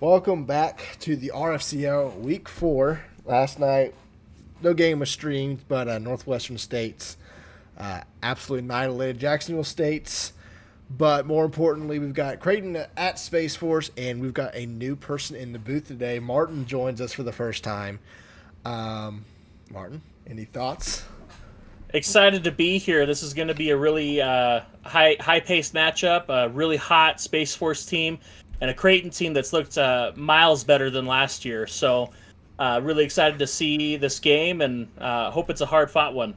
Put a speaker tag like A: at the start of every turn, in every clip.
A: Welcome back to the RFCL Week 4. Last night, no game was streamed, but Northwestern State's absolutely annihilated Jacksonville State's. But more importantly, we've got Creighton at Space Force, and we've got a new person in the booth today. Martin joins us for the first time. Martin, any thoughts?
B: Excited to be here. This is going to be a really high-paced matchup, a really hot Space Force team, and a Creighton team that's looked miles better than last year. So really excited to see this game, and hope it's a hard-fought one.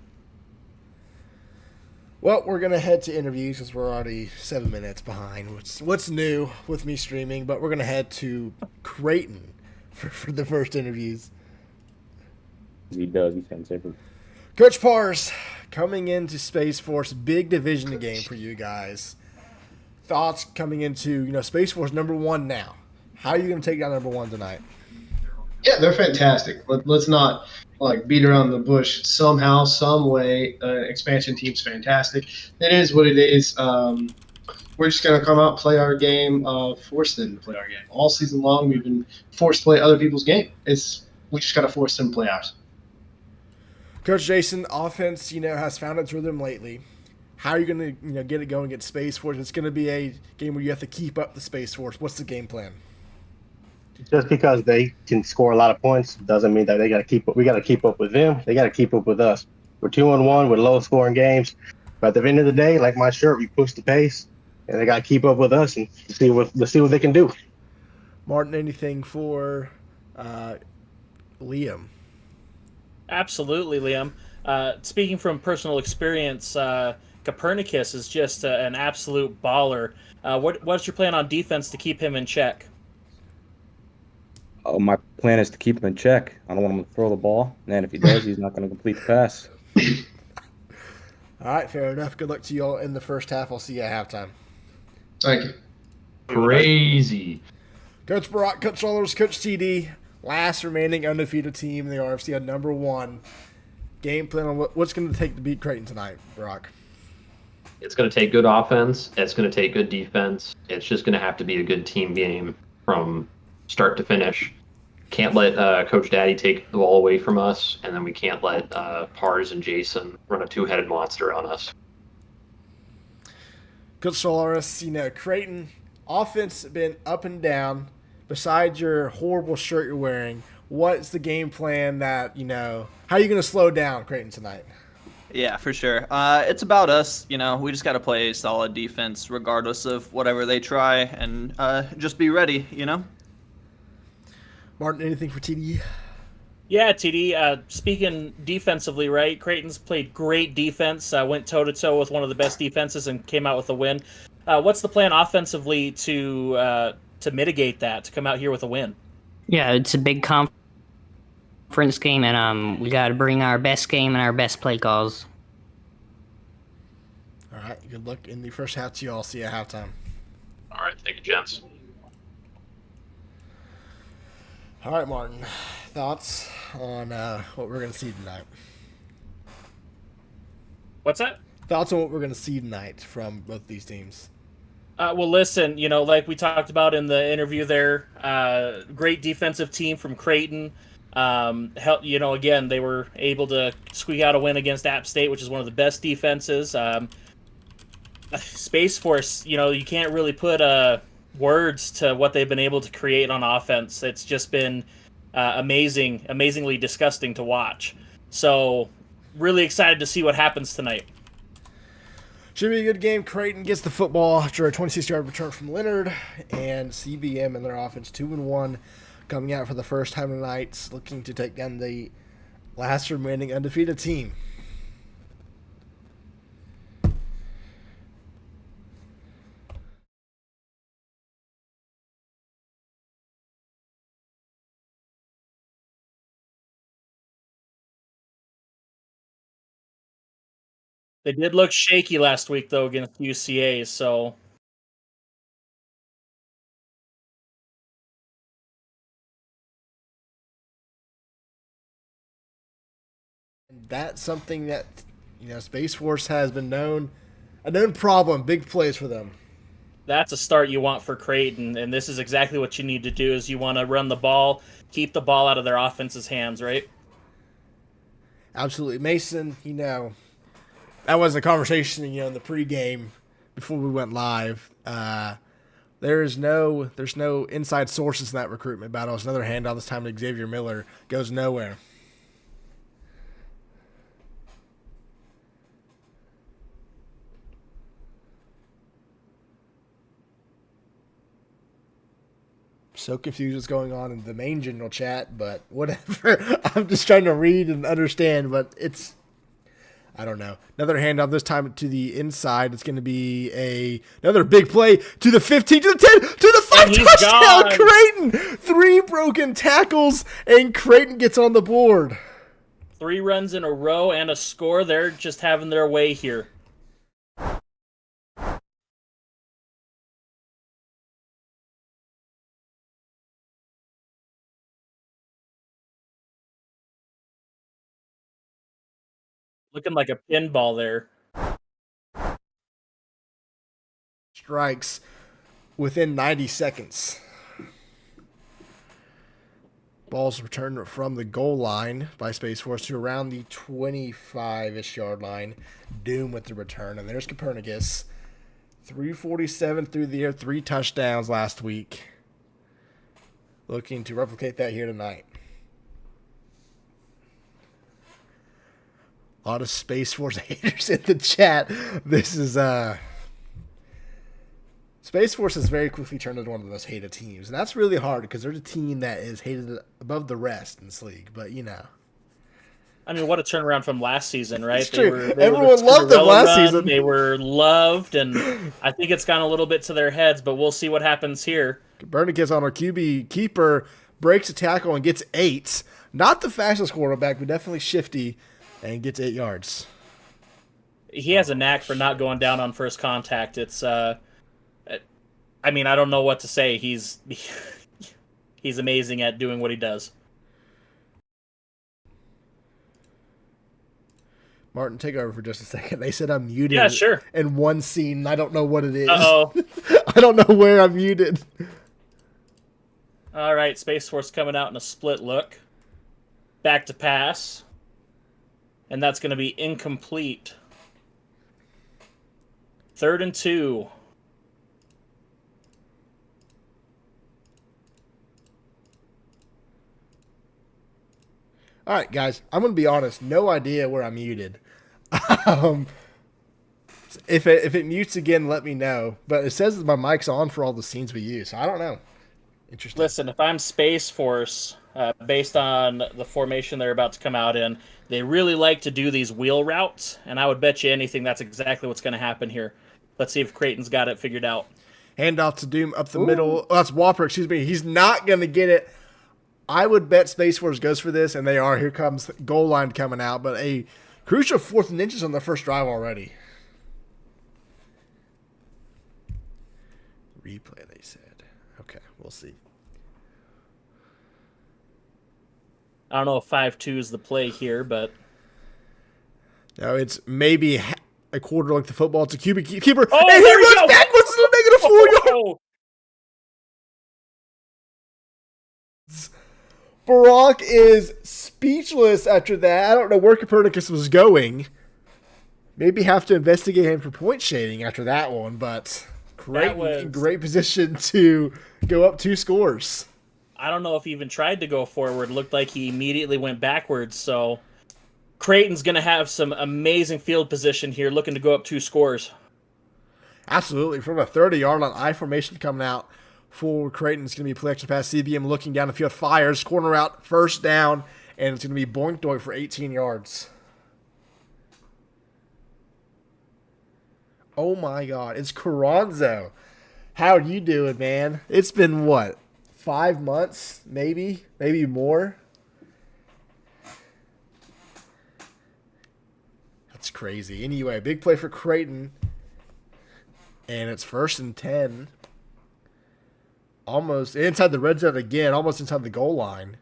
A: Well, we're going to head to interviews because we're already 7 minutes behind. What's new with me streaming, but we're going to head to Creighton for the first interviews.
C: He does. He's fantastic.
A: Coach Pars, coming into Space Force, big division game for you guys. Thoughts coming into, Space Force #1 now. How are you going to take down #1 tonight?
D: Yeah, they're fantastic. Let's not beat around the bush. Somehow, some way, expansion team's fantastic. It is what it is. We're just going to come out, play our game, force them to play our game. All season long, we've been forced to play other people's game. We just got to force them to play ours.
A: Coach Jason, offense, has found its rhythm lately. How are you going to, get it going against Space Force? It's going to be a game where you have to keep up the Space Force. What's the game plan?
E: Just because they can score a lot of points doesn't mean that they got to keep up. We got to keep up with them. They got to keep up with us. We're 2-1 with low scoring games, but at the end of the day, like my shirt, we push the pace, and they got to keep up with us and see what they can do.
A: Martin, anything for Liam?
B: Absolutely, Liam. Speaking from personal experience, Copernicus is just an absolute baller. What's your plan on defense to keep him in check?
C: Oh, my plan is to keep him in check. I don't want him to throw the ball, and if he does, he's not going to complete the pass.
A: All right, fair enough. Good luck to you all in the first half. I'll see you at halftime.
D: Thank you.
F: Crazy.
A: Coach Barack, Coach Rollers, Coach TD, last remaining undefeated team in the RFCL #1. Game plan on what's going to take to beat Creighton tonight, Barack?
F: It's going to take good offense. It's going to take good defense. It's just going to have to be a good team game from start to finish. Can't let Coach Daddy take the ball away from us, and then we can't let Pars and Jason run a two-headed monster on us.
A: Coach Solaris, Creighton offense has been up and down. Besides your horrible shirt you're wearing, what's the game plan that, how are you going to slow down Creighton tonight?
G: Yeah, for sure. It's about us. We just got to play solid defense regardless of whatever they try and just be ready,
A: Martin, anything for TD?
B: Yeah, TD, speaking defensively, right? Creighton's played great defense, went toe-to-toe with one of the best defenses and came out with a win. What's the plan offensively to mitigate that, to come out here with a win?
H: Yeah, it's a big conference game, and we got to bring our best game and our best play calls.
A: All right, good luck in the first half to you all. See you at halftime.
F: All right, thank you, gents.
A: All right, Martin, thoughts on what we're going to see tonight?
B: What's that?
A: Thoughts on what we're going to see tonight from both these teams?
B: Well, listen, like we talked about in the interview there, great defensive team from Creighton. Again, they were able to squeak out a win against App State, which is one of the best defenses. Space Force, you can't really put words to what they've been able to create on offense. It's just been amazingly disgusting to watch. So, really excited to see what happens tonight.
A: Should be a good game. Creighton gets the football after a 26-yard return from Leonard, and CBM and their offense 2-1, coming out for the first time tonight, looking to take down the last remaining undefeated team.
B: They did look shaky last week, though, against UCA, so...
A: That's something that Space Force has been a known problem, big plays for them.
B: That's a start you want for Creighton, and this is exactly what you need to do. Is you want to run the ball, keep the ball out of their offense's hands, right?
A: Absolutely. Mason, that was a conversation, in the pregame before we went live. There's no inside sources in that recruitment battle. It's another handoff this time to Xavier Miller. Goes nowhere. So confused what's going on in the main general chat, but whatever. I'm just trying to read and understand, but I don't know. Another handoff this time to the inside. It's going to be another big play to the 15, to the 10, to the 5 touchdown. Creighton! 3 broken tackles, and Creighton gets on the board.
B: 3 runs in a row and a score. They're just having their way here. Looking like a pinball there.
A: Strikes within 90 seconds. Ball's returned from the goal line by Space Force to around the 25-ish yard line. Doom with the return. And there's Copernicus. 347 through the air, 3 touchdowns last week. Looking to replicate that here tonight. A lot of Space Force haters in the chat. This is Space Force has very quickly turned into one of the most hated teams, and that's really hard because they're the team that is hated above the rest in this league. But
B: I mean, what a turnaround from last season, right?
A: It's true. Everyone loved them last season.
B: They were loved, and I think it's gone a little bit to their heads, but we'll see what happens here.
A: Copernicus on our QB keeper breaks a tackle and gets 8. Not the fastest quarterback, but definitely shifty. And gets 8 yards.
B: He has a knack for not going down on first contact. It's, I don't know what to say. He's amazing at doing what he does.
A: Martin, take over for just a second. They said I'm muted.
B: Yeah, sure.
A: In one scene, and I don't know what it is.
B: Uh-oh.
A: I don't know where I'm muted.
B: All right, Space Force coming out in a split look. Back to pass. And that's going to be incomplete. 3rd and 2.
A: All right, guys. I'm going to be honest. No idea where I'm muted. If it mutes again, let me know. But it says that my mic's on for all the scenes we use. So I don't know. Interesting.
B: Listen, if I'm Space Force, based on the formation they're about to come out in, they really like to do these wheel routes, and I would bet you anything that's exactly what's going to happen here. Let's see if Creighton's got it figured out.
A: Handoff to Doom up the middle. Oh, that's Whopper, excuse me. He's not going to get it. I would bet Space Force goes for this, and they are. Here comes goal line coming out, but a crucial 4th and inches on the first drive already. Replay, they said. Okay, we'll see.
B: I don't know if 5-2 is the play here, but...
A: No, it's maybe a quarter length of football. It's a QB keeper.
B: Oh,
A: and he runs backwards to the -4 yards. Barack is speechless after that. I don't know where Copernicus was going. Maybe have to investigate him for point shading after that one, but great position to go up 2 scores.
B: I don't know if he even tried to go forward. It looked like he immediately went backwards, so Creighton's going to have some amazing field position here, looking to go up 2 scores.
A: Absolutely. From a 30-yard line, I formation coming out for Creighton. It's going to be play action pass. CBM looking down the field, fires, corner route, first down, and it's going to be boink doink for 18 yards. Oh, my God. It's Carranzo. How you doing, man? It's been, what, 5 months, maybe more? That's crazy. Anyway, big play for Creighton. And it's 1st and 10. Almost inside the red zone again, almost inside the goal line.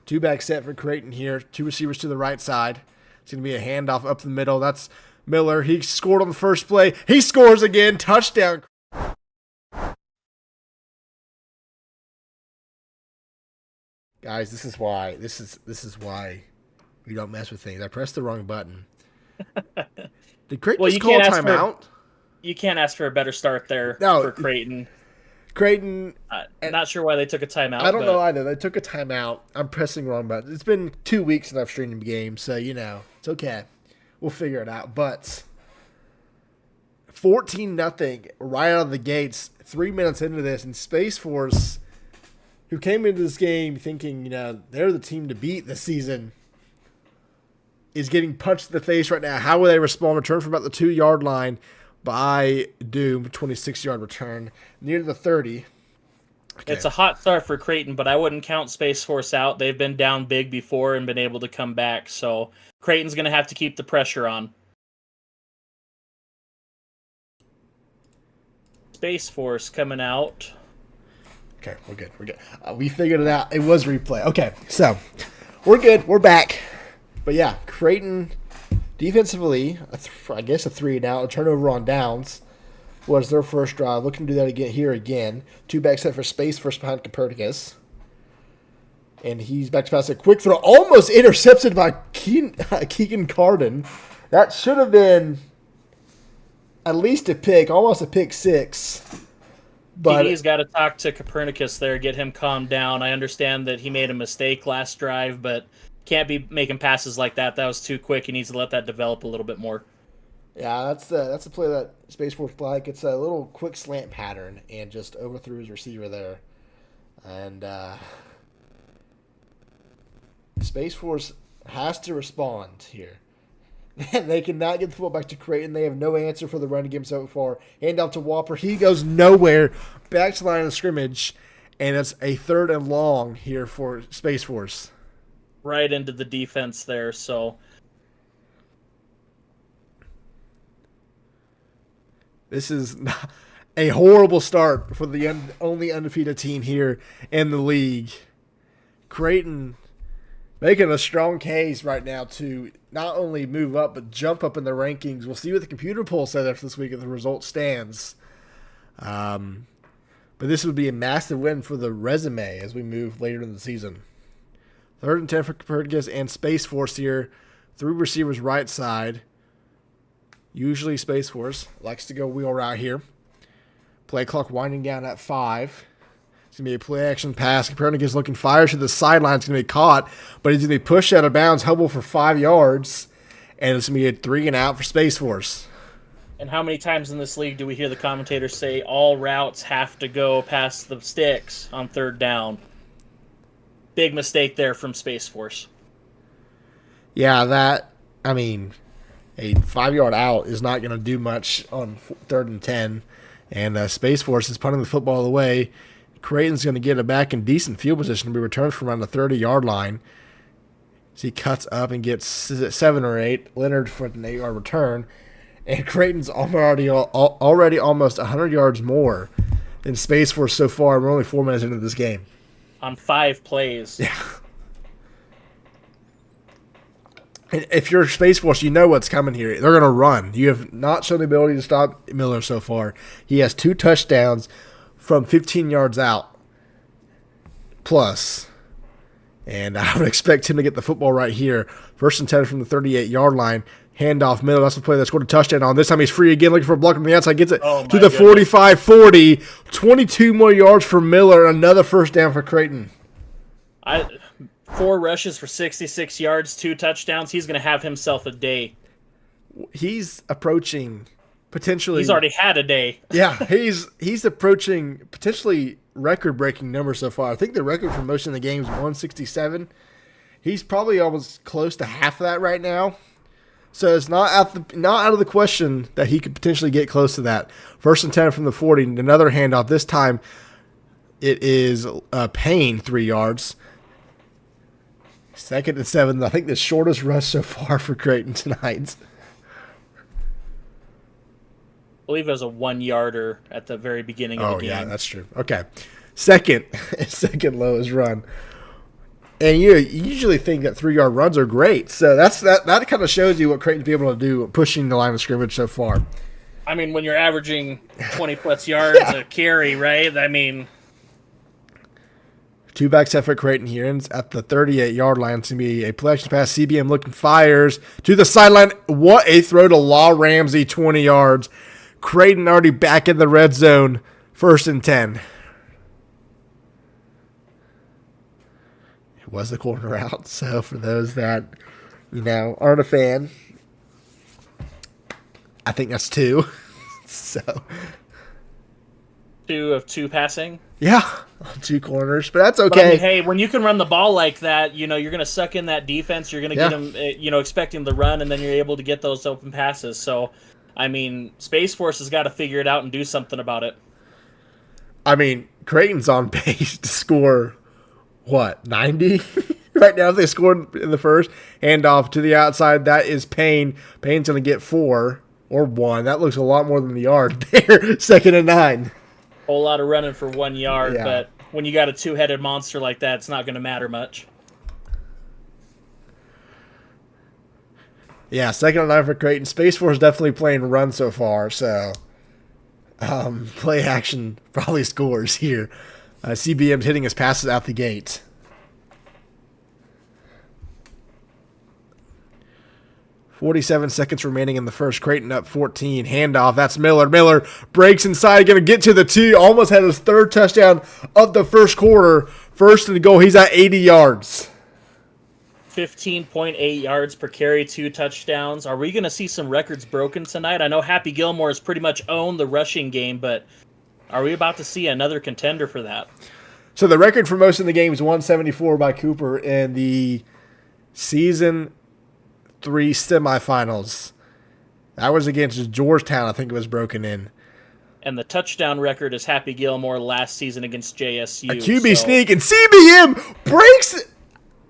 A: 2-back set for Creighton here. 2 receivers to the right side. It's going to be a handoff up the middle. That's Miller. He scored on the first play. He scores again. Touchdown. Guys, this is why you don't mess with things. I pressed the wrong button. Did Creighton just call a timeout?
B: You can't ask for a better start there for Creighton.
A: Creighton.
B: Not sure why they took a timeout.
A: I don't know either. They took a timeout. I'm pressing the wrong button. It's been 2 weeks since I've streamed a game, so it's okay. We'll figure it out. But 14-0 right out of the gates, 3 minutes into this, and Space Force, who came into this game thinking, they're the team to beat this season, is getting punched in the face right now. How will they respond? Return from about the 2-yard line by Doom, 26-yard return, near the 30. Okay.
B: It's a hot start for Creighton, but I wouldn't count Space Force out. They've been down big before and been able to come back, so Creighton's going to have to keep the pressure on. Space Force coming out.
A: Okay, we're good. We figured it out. It was replay. Okay, so we're good. We're back. But yeah, Creighton defensively, I guess a 3-and-out, a turnover on downs was their first drive. Looking to do that again. 2-back set for Space Force behind Copernicus. And he's back to pass a quick throw, almost intercepted by Keegan Carden. That should have been at least a pick, almost a pick six. But
B: TD's got to talk to Copernicus there, get him calmed down. I understand that he made a mistake last drive, but can't be making passes like that. That was too quick. He needs to let that develop a little bit more.
A: Yeah, that's the play that Space Force like. It's a little quick slant pattern and just overthrew his receiver there. And Space Force has to respond here. They cannot get the football back to Creighton. They have no answer for the running game so far. Hand off to Whopper. He goes nowhere. Back to the line of scrimmage. And it's a 3rd and long here for Space Force.
B: Right into the defense there, so.
A: This is a horrible start for the only undefeated team here in the league. Creighton making a strong case right now to not only move up, but jump up in the rankings. We'll see what the computer poll says after this week if the result stands. But this would be a massive win for the resume as we move later in the season. 3rd and 10 for Copernicus and Space Force here. 3 receivers right side. Usually Space Force likes to go wheel route here. Play clock winding down at 5. It's going to be a play-action pass. Copernicus looking fires to the sideline. It's going to be caught, but he's going to be pushed out of bounds, helpful for 5 yards, and it's going to be a 3-and-out for Space Force.
B: And how many times in this league do we hear the commentators say all routes have to go past the sticks on 3rd down? Big mistake there from Space Force.
A: Yeah, a 5-yard out is not going to do much on 3rd and 10, and Space Force is punting the football away. Creighton's going to get it back in decent field position to be returned from around the 30-yard line. So he cuts up and gets 7 or 8. Leonard for an 8-yard return. And Creighton's already almost 100 yards more than Space Force so far. We're only 4 minutes into this game.
B: On 5 plays.
A: Yeah. And if you're Space Force, you know what's coming here. They're going to run. You have not shown the ability to stop Miller so far. He has 2 touchdowns from 15 yards out plus. And I would expect him to get the football right here. 1st and 10 from the 38-yard line. Handoff middle. That's the play that scored a touchdown on. This time he's free again, looking for a block on the outside. Gets it to the 45-40. 22 more yards for Miller. Another first down for Creighton.
B: 4 rushes for 66 yards, 2 touchdowns. He's going to have himself a day.
A: He's approaching potentially.
B: He's already had a day.
A: Yeah, he's approaching potentially record-breaking numbers so far. I think the record for most in the game is 167. He's probably almost close to half of that right now. So it's not out of the question that he could potentially get close to that. 1st and 10 from the 40. Another handoff. This time it is Payne, 3 yards. 2nd and 7. I think the shortest rush so far for Creighton tonight.
B: I believe it was a 1-yarder at the very beginning of the game.
A: Oh, yeah, that's true. Okay. Second lowest run. And you usually think that 3-yard runs are great. So that kind of shows you what Creighton's been able to do pushing the line of scrimmage so far.
B: I mean, when you're averaging 20-plus yards a carry, right? I mean,
A: Two-back set for Creighton here. Ends at the 38-yard line. It's going to be a play action pass. CBM looking, fires to the sideline. What a throw to Law Ramsey, 20 yards. Creighton already back in the red zone. 1st and 10. It was the corner out. So for those that, aren't a fan, I think that's 2. So
B: 2 of 2 passing.
A: Yeah, 2 corners, but that's okay.
B: But I mean, hey, when you can run the ball like that, you're going to suck in that defense. You're going to get them, expecting the run, and then you're able to get those open passes. So, I mean, Space Force has got to figure it out and do something about it.
A: I mean, Creighton's on pace to score, 90? Right now, if they scored in the first, handoff to the outside, that is Payne. Payne's going to get 4 or 1. That looks a lot more than the yard there. 2nd and 9.
B: Whole lot of running for 1 yard,
A: Yeah.
B: But when you got a 2-headed monster like that, it's not going to matter much.
A: Yeah, 2nd and 9 for Creighton. Space Force definitely playing run so far, so play action probably scores here. CBM's hitting his passes out the gate. 47 seconds remaining in the first. Creighton up 14. Handoff. That's Miller. Miller breaks inside. Going to get to the 2. Almost had his 3rd touchdown of the first quarter. 1st and goal. He's at 80 yards.
B: 15.8 yards per carry, 2 touchdowns. Are we going to see some records broken tonight? I know Happy Gilmore has pretty much owned the rushing game, but are we about to see another contender for that?
A: So the record for most of the games, 174 by Cooper in the season 3 semifinals. That was against Georgetown, I think it was broken in.
B: And the touchdown record is Happy Gilmore last season against JSU.
A: A QB sneak, and CBM breaks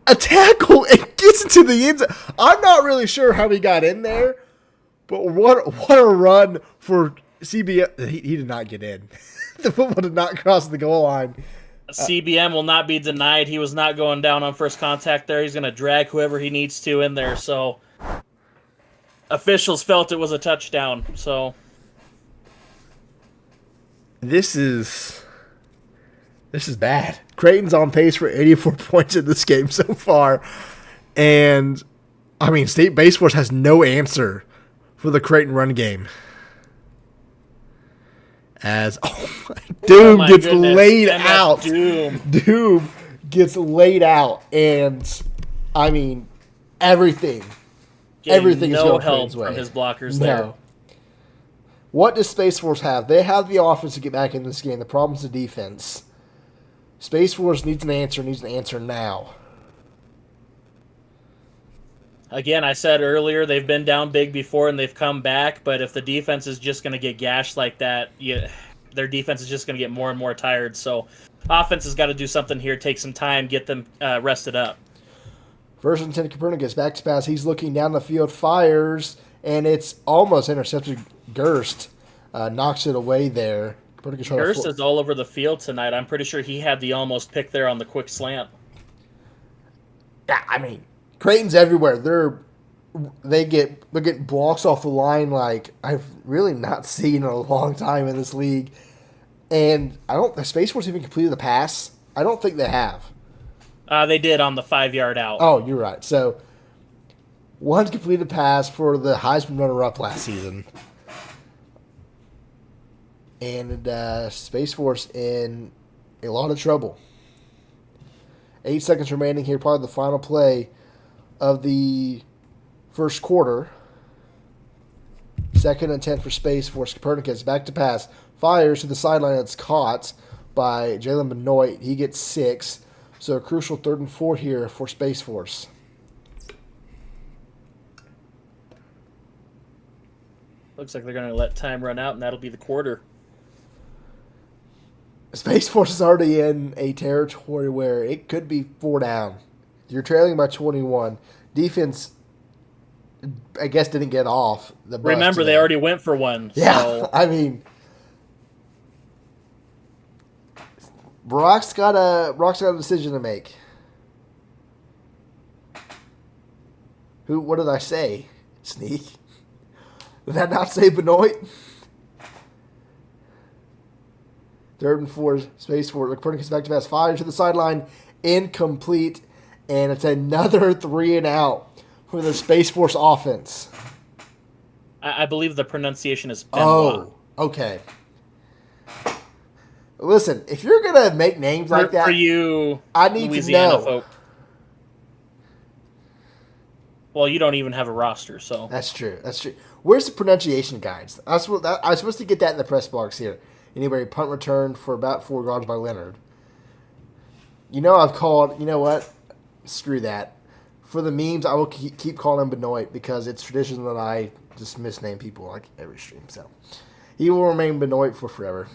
A: a tackle and gets into the end zone. I'm not really sure how he got in there, but what a run for CBM. He did not get in. The football did not cross the goal line.
B: CBM will not be denied. He was not going down on first contact there. He's going to drag whoever he needs to in there. So officials felt it was a touchdown. So
A: this is bad. Creighton's on pace for 84 points in this game so far. And, I mean, State Base Force has no answer for the Creighton run game. As Doom gets laid out. Doom gets laid out. And, I mean, everything is
B: no
A: going
B: help
A: Creighton's way.
B: from his blockers there.
A: No. What does Space Force have? They have the offense to get back in this game. The problem's the defense. Space Force needs an answer now.
B: Again, I said earlier, they've been down big before and they've come back, but if the defense is just going to get gashed like that, their defense is just going to get more and more tired. So offense has got to do something here, take some time, get them rested up.
A: 1st and 10, Copernicus, back to pass. He's looking down the field, fires, and it's almost intercepted. Gerst knocks it away there.
B: Gerst is all over the field tonight. I'm pretty sure he had the almost pick there on the quick slant.
A: Yeah, I mean, Creighton's everywhere. They're getting blocks off the line like I've really not seen in a long time in this league. And the Space Force even completed the pass. I don't think they have.
B: They did on the 5-yard out.
A: Oh, you're right. So one completed pass for the Heisman runner-up last season. And Space Force in a lot of trouble. 8 seconds remaining here, probably the final play of the first quarter. 2nd and 10 for Space Force. Copernicus back to pass. Fires to the sideline. It's caught by Jalen Benoit. He gets 6. So a crucial 3rd and 4 here for Space Force.
B: Looks like they're going to let time run out, and that'll be the quarter.
A: Space Force is already in a territory where it could be 4 down. You're trailing by 21. Defense, I guess, didn't get off the bus
B: Remember,
A: today.
B: they already went for one.
A: Yeah,
B: So.
A: I mean, Brock's got a decision to make. What did I say? Sneak. Did I not say Benoit? Third and 4, Space Force. Copernicus back to pass. Fire to the sideline. Incomplete. And it's another 3 and out for the Space Force offense.
B: I believe the pronunciation is Benoit.
A: Oh, okay. Listen, if you're going to make names like that,
B: for you,
A: I need
B: Louisiana
A: to know.
B: folk. Well, you don't even have a roster, so.
A: That's true. Where's the pronunciation guides? I was supposed to get that in the press box here. Anyway, punt return for about 4 yards by Leonard. You know what? Screw that. For the memes, I will keep calling him Benoit because it's tradition that I just misname people like every stream. So he will remain Benoit for forever.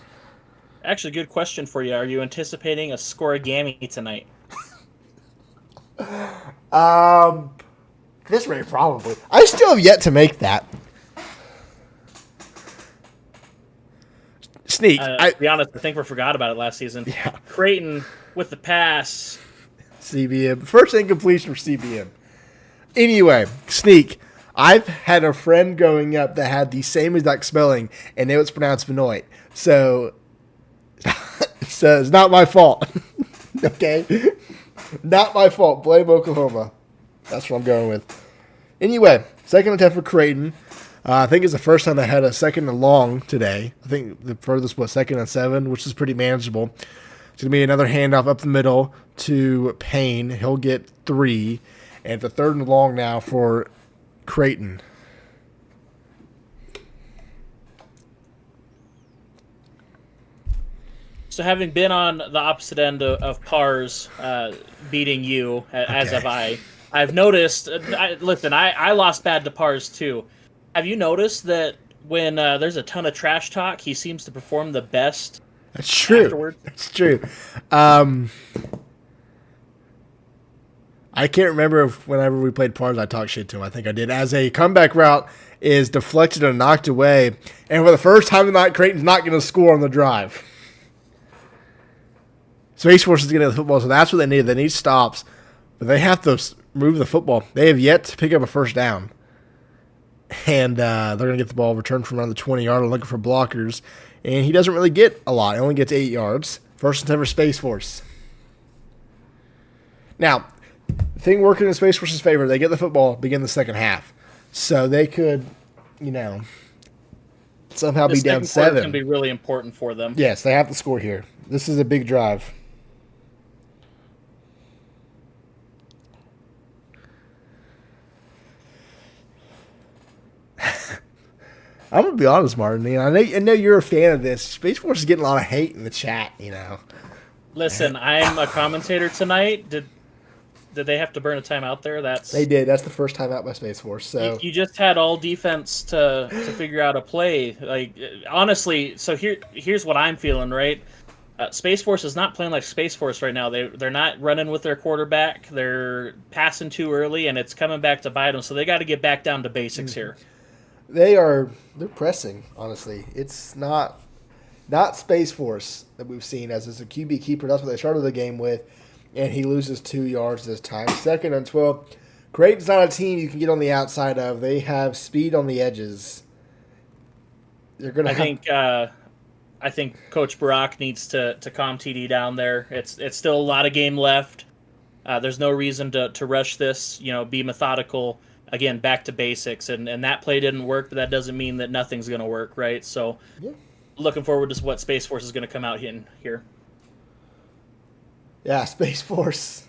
B: Actually, good question for you. Are you anticipating a scorigami tonight?
A: This way, probably. I still have yet to make that. Sneak.
B: To be honest, I think we forgot about it last season.
A: Yeah.
B: Creighton with the pass.
A: CBM. First incompletion for CBM. Anyway, Sneak. I've had a friend growing up that had the same exact spelling, and it was pronounced Benoit. So it's not my fault. Okay? Not my fault. Blame Oklahoma. That's what I'm going with. Anyway, second attempt for Creighton. I think it's the first time they had a second and long today. I think the furthest was 2nd and 7, which is pretty manageable. It's going to be another handoff up the middle to Payne. He'll get 3. And it's a 3rd and long now for Creighton.
B: So having been on the opposite end of Pars beating you, as have I, I've noticed, I lost bad to Pars too. Have you noticed that when there's a ton of trash talk, he seems to perform the best?
A: That's true.
B: Afterwards?
A: That's true. I can't remember if whenever we played Pars, I talked shit to him. I think I did. As a comeback route is deflected and knocked away, and for the first time tonight, Creighton's not going to score on the drive. Space Force is getting the football, so that's what they need. They need stops, but they have to move the football. They have yet to pick up a first down. And they're going to get the ball returned from around the 20-yard line looking for blockers. And he doesn't really get a lot. He only gets 8 yards. First and 10 for Space Force. Now, the thing working in Space Force's favor, they get the football, begin the second half. So they could, somehow be down 7.
B: It's going to be really important for them.
A: Yes, they have to score here. This is a big drive. I'm gonna be honest, Martin. I know you're a fan of this. Space Force is getting a lot of hate in the chat.
B: Listen, I'm a commentator tonight. Did they have to burn a timeout there?
A: They did. That's the first time out by Space Force. So
B: you just had all defense to figure out a play. Like honestly, so here's what I'm feeling. Right, Space Force is not playing like Space Force right now. They're not running with their quarterback. They're passing too early, and it's coming back to bite them. So they got to get back down to basics here.
A: They're pressing, honestly. It's not Space Force that we've seen as a QB keeper. That's what they started the game with, and he loses 2 yards this time. 2nd and 12. Creighton's not a team you can get on the outside of. They have speed on the edges.
B: I think Coach Barack needs to calm TD down there. It's still a lot of game left. There's no reason to rush this. Be methodical. Again, back to basics, and that play didn't work, but that doesn't mean that nothing's going to work, right? So, looking forward to what Space Force is going to come out in here.
A: Yeah, Space Force.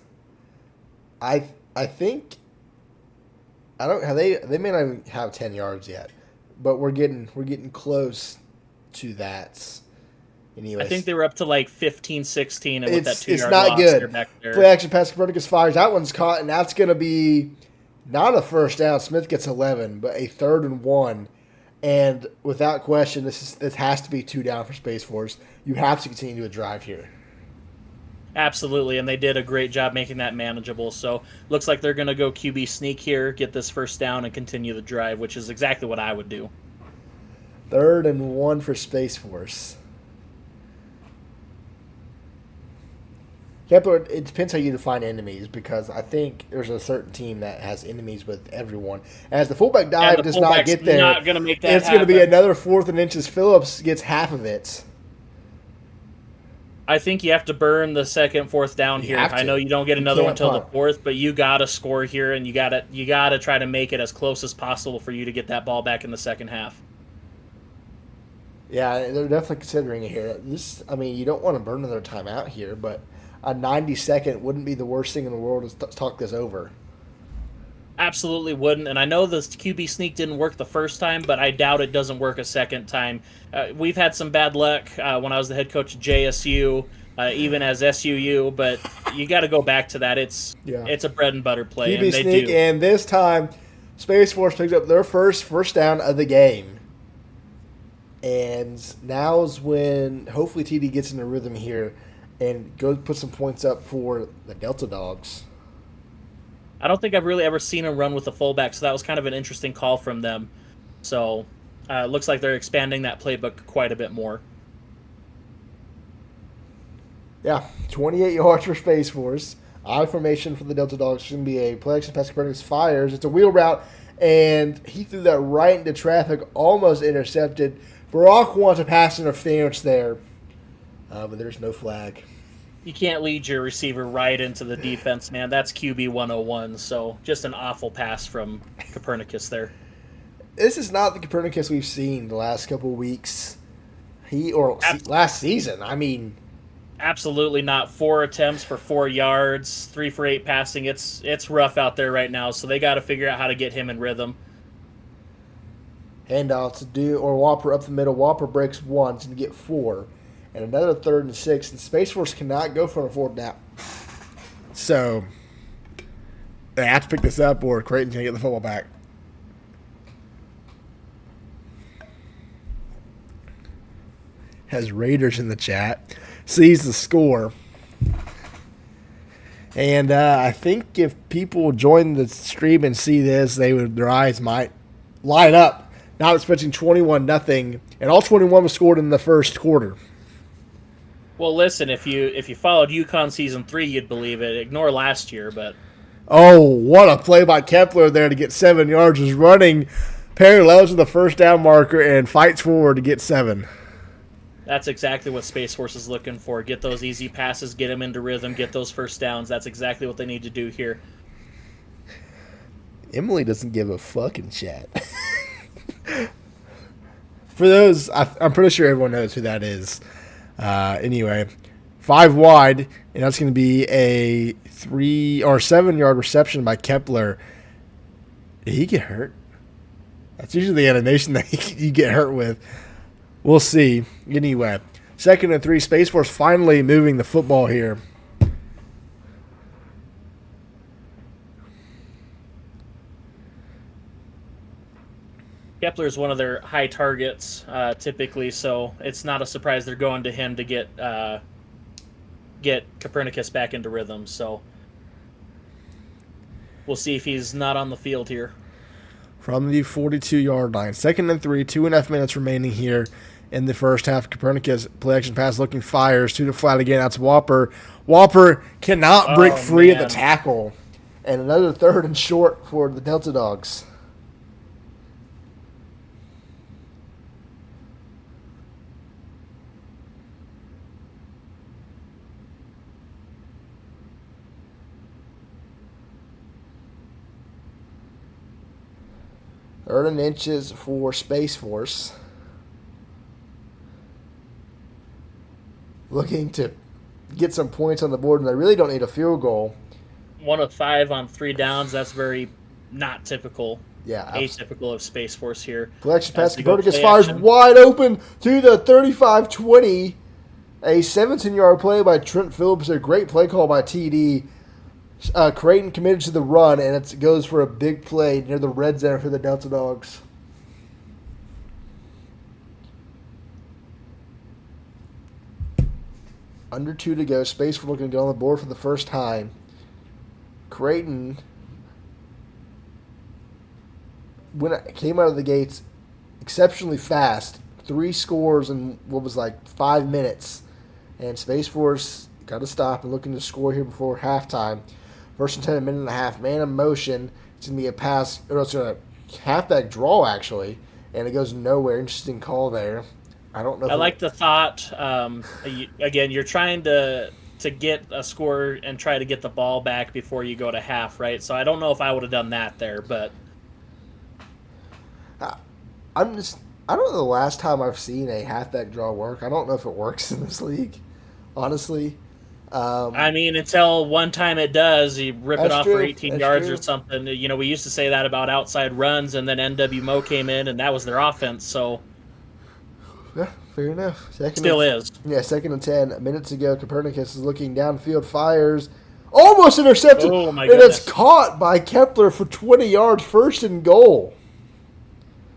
A: I think they may not even have 10 yards yet, but we're getting close to that. Anyways.
B: I think they were up to like 15, 16, and with that 2 yard
A: it's not
B: loss,
A: good.
B: they're back there.
A: Play action pass, Copernicus fires. That one's caught, and that's going to be. Not a first down. Smith gets 11, but a 3rd and 1. And without question, this has to be 2 down for Space Force. You have to continue to drive here.
B: Absolutely, and they did a great job making that manageable. So looks like they're going to go QB sneak here, get this first down, and continue the drive, which is exactly what I would do.
A: 3rd and 1 for Space Force. Yeah, but it depends how you define enemies, because I think there's a certain team that has enemies with everyone. As the fullback dive does not get there,
B: not gonna make that
A: it's going to be another 4th and inches. Phillips gets half of it.
B: I think you have to burn the second, fourth down
A: You
B: here.
A: have
B: I
A: to.
B: know you don't get
A: You
B: another one
A: can't
B: until the
A: punt.
B: fourth, but you gotta score here, and you gotta try to make it as close as possible for you to get that ball back in the second half.
A: Yeah, they're definitely considering it here. You don't want to burn another timeout here, but a 90-second wouldn't be the worst thing in the world to talk this over.
B: Absolutely wouldn't, and I know the QB sneak didn't work the first time, but I doubt it doesn't work a second time. We've had some bad luck when I was the head coach at JSU, even as SUU, but you got to go back to that. It's a bread and butter play,
A: QB
B: and they
A: sneak,
B: do.
A: and this time, Space Force picked up their first down of the game. And now's when hopefully TD gets in the rhythm here and goes put some points up for the Delta Dogs.
B: I don't think I've really ever seen him run with a fullback, so that was kind of an interesting call from them. So it looks like they're expanding that playbook quite a bit more.
A: Yeah, 28 yards for Space Force. I formation for the Delta Dogs. It's going to be a play action pass. Copernicus fires. It's a wheel route, and he threw that right into traffic, almost intercepted. Barack wants a pass interference there, but there's no flag.
B: You can't lead your receiver right into the defense, man. That's QB 101, so just an awful pass from Copernicus there.
A: This is not the Copernicus we've seen the last couple of weeks. Last season. I mean,
B: absolutely not. 4 attempts for 4 yards, 3 for 8 passing. It's rough out there right now, so they got to figure out how to get him in rhythm.
A: Handoff to Whopper up the middle. Whopper breaks once and get 4. And another 3rd and 6. And Space Force cannot go for a 4th down. So they have to pick this up or Creighton's going to get the football back. Has Raiders in the chat. Sees the score. And I think if people join the stream and see this, their eyes might line up. Not expecting 21-0, and all 21 was scored in the first quarter.
B: Well, listen, if you followed UConn season 3, you'd believe it. Ignore last year, but
A: oh, what a play by Kepler there to get 7 yards. Was running parallel to the first down marker and fights forward to get 7.
B: that's exactly what Space Force is looking for. Get those easy passes, get them into rhythm, get those first downs. That's exactly what they need to do here.
A: Emily doesn't give a fucking chat. For those, I'm pretty sure everyone knows who that is. Anyway, 5 wide, and that's going to be a 3 or 7 yard reception by Kepler. Did he get hurt? That's usually the animation that you get hurt with. We'll see. Anyway, 2nd and 3. Space Force finally moving the football here.
B: Kepler's one of their high targets typically, so it's not a surprise they're going to him to get Copernicus back into rhythm. So we'll see if he's not on the field here.
A: From the 42-yard line. 2nd and 3, 2.5 minutes remaining here in the first half. Copernicus play action pass looking fires to the flat again. That's Whopper. Whopper cannot break free at the tackle. And another 3rd and short for the Delta Dogs. Third and inches for Space Force. Looking to get some points on the board, and they really don't need a field goal.
B: 1 of 5 on 3 downs. That's very not typical.
A: Yeah.
B: Atypical of Space Force here.
A: Collection pass.
B: As they go
A: Copernicus
B: play
A: fires
B: action.
A: wide open to the 35-20. A 17-yard play by Trent Phillips. A great play call by TD. Creighton committed to the run, and it goes for a big play near the red zone for the Delta Dogs. Under 2 to go. Space for looking to get on the board for the first time. Creighton, when it came out of the gates, exceptionally fast. 3 scores in what was like 5 minutes. And Space Force got to stop and looking to score here before halftime. First and 10, a minute and a half. Man in motion. It's going to be a pass. Or it's a halfback draw, actually. And it goes nowhere. Interesting call there. I don't know.
B: I like the thought. Again, you're trying to get a score and try to get the ball back before you go to half, right? So I don't know if I would have done that there, but
A: I don't know the last time I've seen a halfback draw work. I don't know if it works in this league, honestly.
B: I mean, until one time it does, you rip it off for 18
A: That's
B: yards
A: true.
B: or something. You know, we used to say that about outside runs, and then NWMO came in, and that was their offense. So
A: Yeah, fair enough.
B: still is.
A: Yeah, 2nd and 10. Minutes ago, Copernicus is looking downfield, fires, almost intercepted,
B: Oh, my
A: and
B: goodness.
A: it's caught by Kepler for 20 yards, 1st and goal.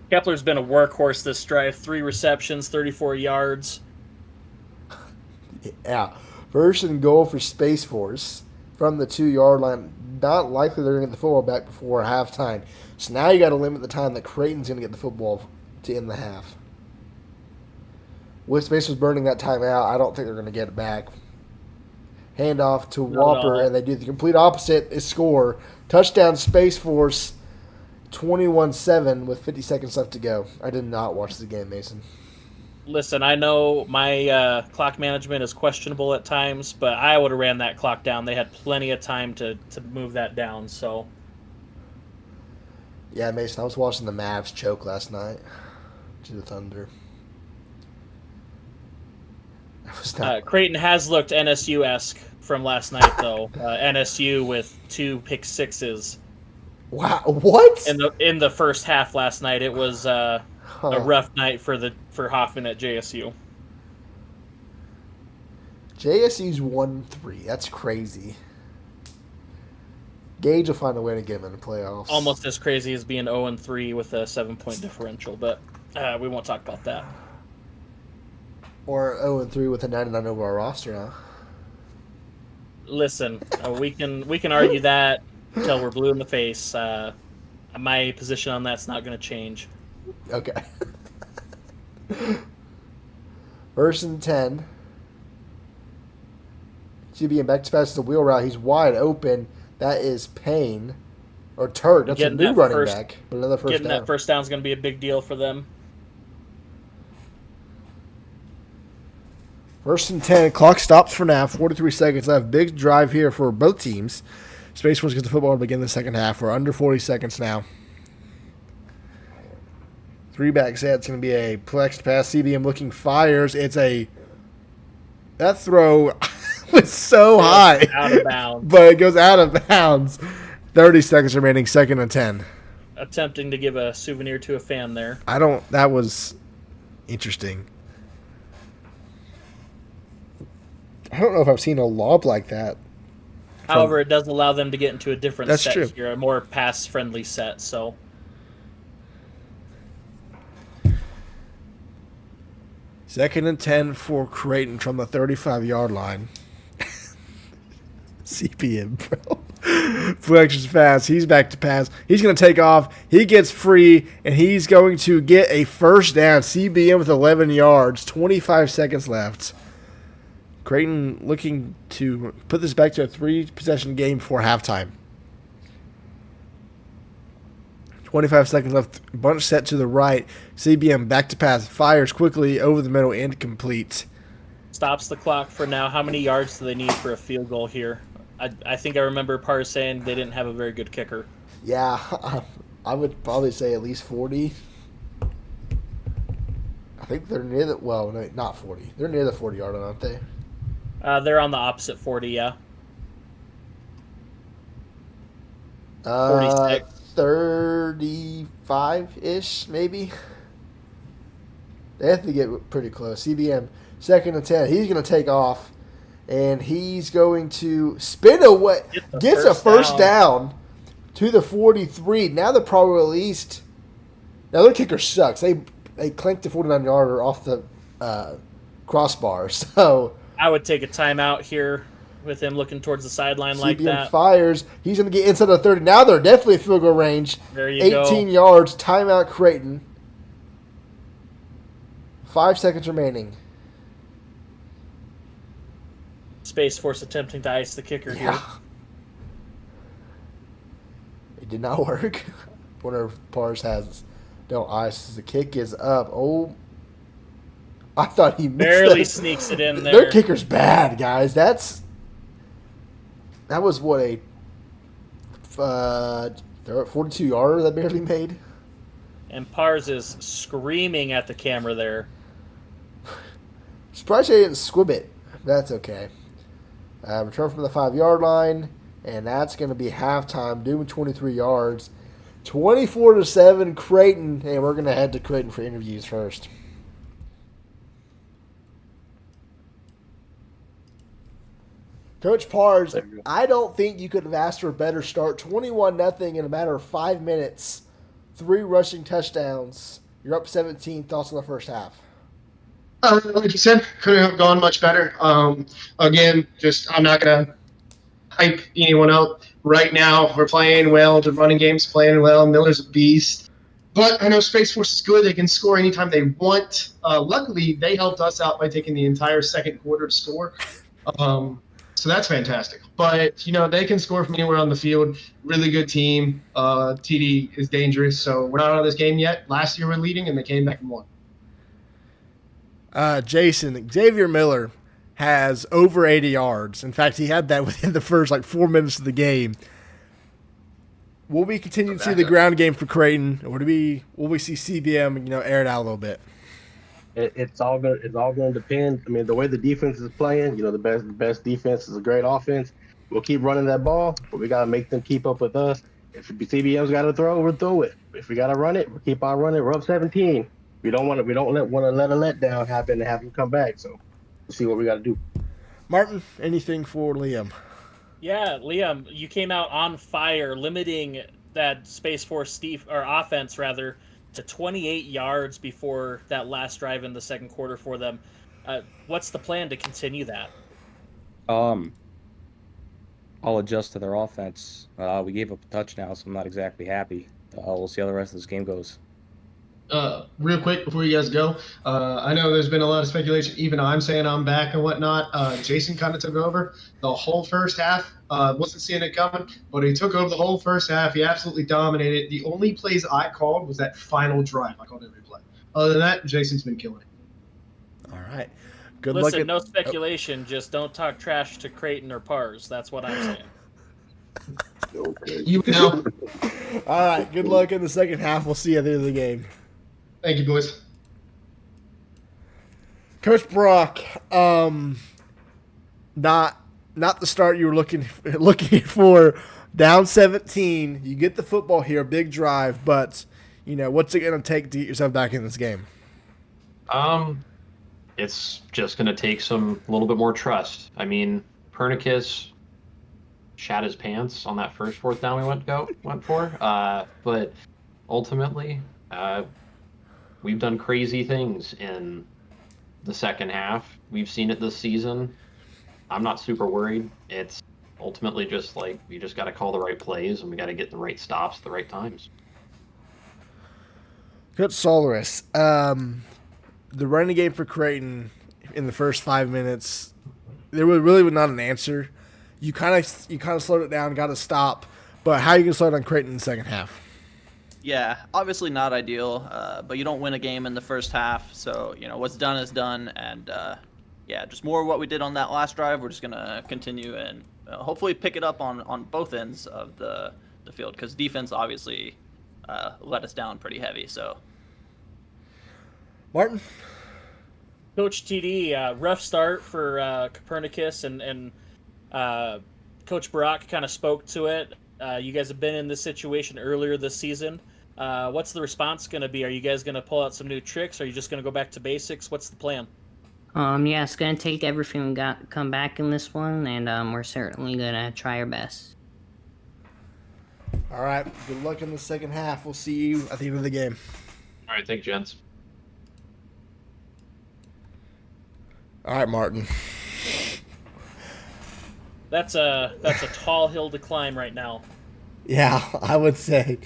B: Kepler's been a workhorse this drive. 3 receptions, 34 yards.
A: Yeah, 1st and goal for Space Force from the 2-yard line. Not likely they're going to get the football back before halftime. So now you got to limit the time that Creighton's going to get the football to end the half. With Space Force burning that time out, I don't think they're going to get it back. Handoff to
B: Not at
A: Whopper,
B: all.
A: and they do the complete opposite. Is score. Touchdown Space Force, 21-7 with 50 seconds left to go. I did not watch the game, Mason.
B: Listen, I know my clock management is questionable at times, but I would have ran that clock down. They had plenty of time to move that down. So
A: Yeah, Mason, I was watching the Mavs choke last night to the Thunder. I was not.
B: Creighton has looked NSU-esque from last night, though. NSU with 2 pick sixes
A: Wow, what?
B: in the first half last night. It was a rough night for Hoffman at JSU.
A: JSU's 1-3. That's crazy. Gage will find a way to get him in the playoffs.
B: Almost as crazy as being 0-3 with a 7-point differential, but we won't talk about that.
A: Or 0-3 with a 99 overall roster, huh?
B: Listen, we can argue that until we're blue in the face. My position on that's not going to change.
A: Okay. 1st and 10. QB and back to pass the wheel route. He's wide open. That is Payne. Or Turk. That's a
B: Getting
A: new
B: that
A: running
B: first-
A: back. But another first
B: Getting
A: down.
B: that first down is going to be a big deal for them.
A: 1st and 10. Clock stops for now. 43 seconds left. Big drive here for both teams. Space Force gets the football to begin the second half. We're under 40 seconds now. 3-back set. It's going to be a plexed pass. CBM looking, fires. That throw was so high.
B: Out of bounds.
A: But it goes out of bounds. 30 seconds remaining. 2nd and 10.
B: Attempting to give a souvenir to a fan there.
A: That was interesting. I don't know if I've seen a lob like that.
B: However, it does allow them to get into a different
A: That's
B: set
A: true.
B: here, a more pass-friendly set. So
A: 2nd and 10 for Creighton from the 35-yard line. CPM, bro. Flexion's fast. He's back to pass. He's going to take off. He gets free, and he's going to get a first down. CBM with 11 yards. 25 seconds left. Creighton looking to put this back to a 3-possession game before halftime. 25 seconds left. Bunch set to the right. CBM back to pass. Fires quickly over the middle and complete.
B: stops the clock for now. How many yards do they need for a field goal here? I think I remember Parr saying they didn't have a very good kicker.
A: Yeah, I would probably say at least 40. I think they're near the, well, no, not 40. They're near the 40-yard line, aren't they?
B: They're on the opposite 40, yeah. 46.
A: 35-ish, maybe. They have to get pretty close. CBM, 2nd and 10. He's going to take off, and he's going to spin away. Gets a first down to the 43. Now they're probably released. Now their kicker sucks. They clanked the 49-yarder off the crossbar. So
B: I would take a timeout here with him looking towards the sideline like
A: CBM
B: that.
A: fires. He's going to get inside the 30. Now they're definitely field goal range.
B: There you
A: 18
B: go.
A: yards. Timeout Creighton. 5 seconds remaining.
B: Space Force attempting to ice the kicker here.
A: It did not work. One of Pars has no ice. The kick is up. Oh. I thought he missed
B: Barely
A: that.
B: sneaks it in there.
A: Their kicker's bad, guys. That was what a 42-yarder that barely made.
B: And Pars is screaming at the camera there.
A: Surprised they didn't squib it. That's okay. Return from the 5-yard line, and that's going to be halftime. Doom 23 yards. 24-7 Creighton, and we're going to head to Creighton for interviews first. Coach Pars, I don't think you could have asked for a better start. 21-0 in a matter of 5 minutes. 3 rushing touchdowns. You're up 17. Thoughts on the first half?
D: Like you said, couldn't have gone much better. Again, I'm not going to hype anyone up. Right now, we're playing well. The running game's playing well. Miller's a beast. But I know Space Force is good. They can score anytime they want. Luckily, they helped us out by taking the entire second quarter to score. So that's fantastic. But, they can score from anywhere on the field. Really good team. TD is dangerous. So we're not out of this game yet. Last year we're leading, and they came back and won.
A: Jason, Xavier Miller has over 80 yards. In fact, he had that within the first 4 minutes of the game. Will we continue to see the ground game for Creighton, or will we see CBM air it out a little bit?
E: It's all going to depend. I mean, the way the defense is playing, the best defense is a great offense. We'll keep running that ball, but we got to make them keep up with us. If CBM's got to throw, we'll throw it. If we got to run it, we'll keep on running. We're up 17. We don't want to let a letdown happen and have them come back. So we'll see what we got to do.
A: Martin, anything for Liam?
B: Yeah, Liam, you came out on fire, limiting that Space Force offense rather to 28 yards before that last drive in the second quarter for them. What's the plan to continue that?
C: I'll adjust to their offense. We gave up a touchdown, so I'm not exactly happy. We'll see how the rest of this game goes.
D: Real quick before you guys go, I know there's been a lot of speculation. Even I'm saying I'm back and whatnot. Jason kind of took over the whole first half. Wasn't seeing it coming, but he took over the whole first half. He absolutely dominated. The only plays I called was that final drive. I called every play. Other than that, Jason's been killing it.
A: All right. Good
B: Listen,
A: luck.
B: No speculation. Just don't talk trash to Creighton or Pars. That's what I'm saying.
D: You know.
A: All right. Good luck in the second half. We'll see you at the end of the game.
D: Thank you, boys.
A: Coach Brock, not the start you were looking for. Down 17, you get the football here, big drive, but what's it going to take to get yourself back in this game?
F: It's just going to take a little bit more trust. I mean, Pernicus shat his pants on that first fourth down we went for, but ultimately, we've done crazy things in the second half. We've seen it this season. I'm not super worried. It's ultimately just we just got to call the right plays and we got to get the right stops at the right times.
A: Coach Solaris, the running game for Creighton in the first 5 minutes, there really was not an answer. You kind of slowed it down, got to stop. But how are you going to slow down Creighton in the second half?
G: Yeah, obviously not ideal, but you don't win a game in the first half. So, what's done is done. And, just more of what we did on that last drive. We're just going to continue and hopefully pick it up on both ends of the field because defense obviously let us down pretty heavy. So,
A: Martin?
B: Coach TD, rough start for Copernicus and Coach Barak kind of spoke to it. You guys have been in this situation earlier this season. What's the response going to be? Are you guys going to pull out some new tricks? Are you just going to go back to basics? What's the plan?
H: It's going to take everything we got to come back in this one, and we're certainly going to try our best.
A: All right. Good luck in the second half. We'll see you at the end of the game.
F: All right, thank you, gents.
A: All right, Martin.
B: That's a tall hill to climb right now.
A: Yeah, I would say.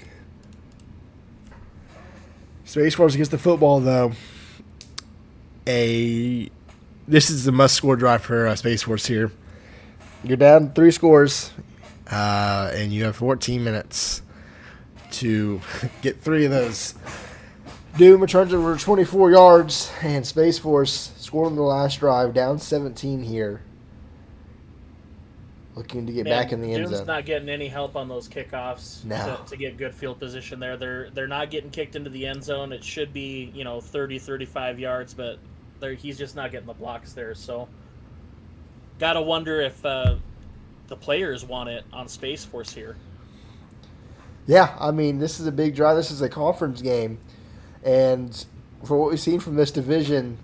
A: Space Force against the football, though. This is a must-score drive for Space Force here. You're down 3 scores, and you have 14 minutes to get 3 of those. Doom returns it for 24 yards, and Space Force scored on the last drive, down 17 here. Looking to get back in the end
B: Doom's
A: zone.
B: not getting any help on those kickoffs
A: No.
B: to get good field position there. They're not getting kicked into the end zone. It should be 30, 35 yards, but he's just not getting the blocks there. So, gotta wonder if the players want it on Space Force here.
A: Yeah, I mean, this is a big drive. This is a conference game. And for what we've seen from this division,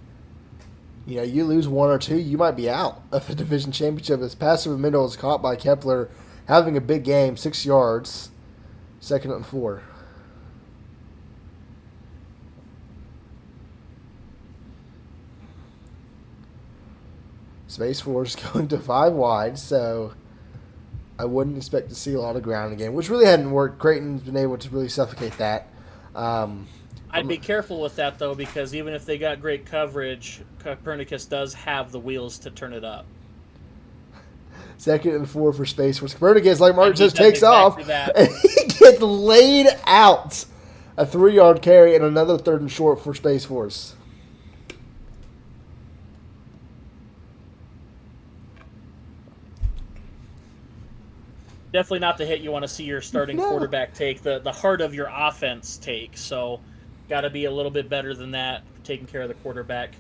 A: you lose one or two, you might be out of the division championship. This pass over the middle is caught by Kepler, having a big game, 6 yards, 2nd and 4. Space Force going to 5 wide, so I wouldn't expect to see a lot of ground again, which really hadn't worked. Creighton's been able to really suffocate that.
B: I'd be careful with that, though, because even if they got great coverage, Copernicus does have the wheels to turn it up.
A: 2nd and 4 for Space Force. Copernicus, like Mark just takes
B: exactly
A: off,
B: that.
A: and he gets laid out. A 3-yard carry and another 3rd and short for Space Force.
B: Definitely not the hit you want to see your starting quarterback take, the heart of your offense take. So, got to be a little bit better than that, taking care of the quarterback.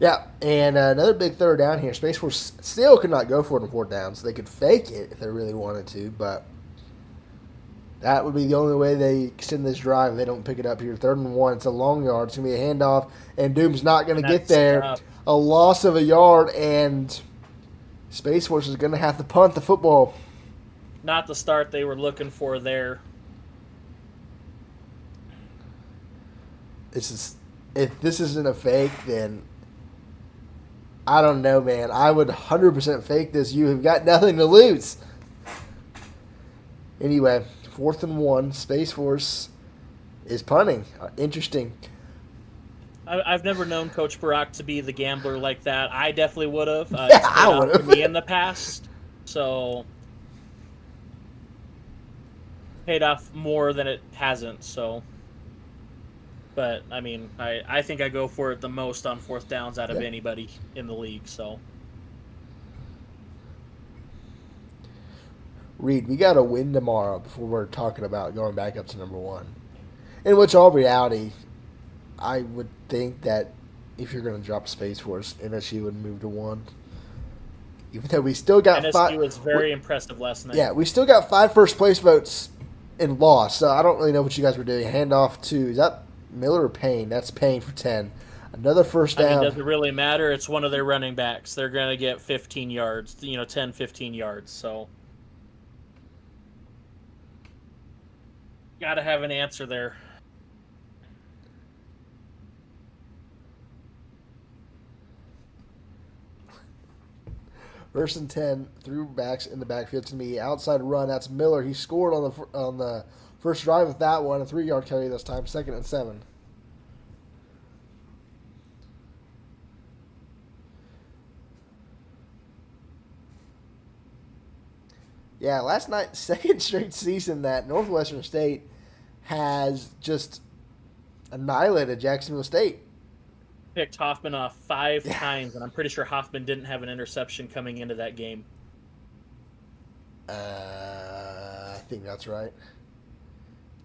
A: Yeah, and another big 3rd down here. Space Force still could not go for it on 4th down, so they could fake it if they really wanted to, but that would be the only way they extend this drive. They don't pick it up here. 3rd and 1. It's a long yard. It's going to be a handoff, and Doom's not going to get there. A loss of a yard, and Space Force is going to have to punt the football.
B: Not the start they were looking for there.
A: If this isn't a fake, then I don't know, man. I would 100% fake this. You have got nothing to lose. Anyway, 4th and 1. Space Force is punting. Interesting.
B: I've never known Coach Barack to be the gambler like that. I definitely would have.
A: Yeah, I would have.
B: Me in the past, so paid off more than it hasn't. So, but I mean, I think I go for it the most on 4th downs out of anybody in the league. So,
A: Reed, we got to win tomorrow before we're talking about going back up to number 1. In which all reality, I would think that if you're going to drop Space Force, NSU would move to 1. Even though we still got
B: NSU was very impressive last night.
A: Yeah, we still got 5 first-place votes in loss, so I don't really know what you guys were doing. Handoff to, is that Miller or Payne? That's Payne for 10. Another 1st down.
B: I mean, doesn't really matter. It's one of their running backs. They're going to get 15 yards, 10, 15 yards. So, got to have an answer there.
A: First and 10, through backs in the backfield to me. Outside run, that's Miller. He scored on the first drive with that one, a 3-yard carry this time. 2nd and 7. Yeah, last night, 2nd straight season that Northwestern State has just annihilated Jacksonville State.
B: Picked Hoffman off 5 times, and I'm pretty sure Hoffman didn't have an interception coming into that game.
A: I think that's right.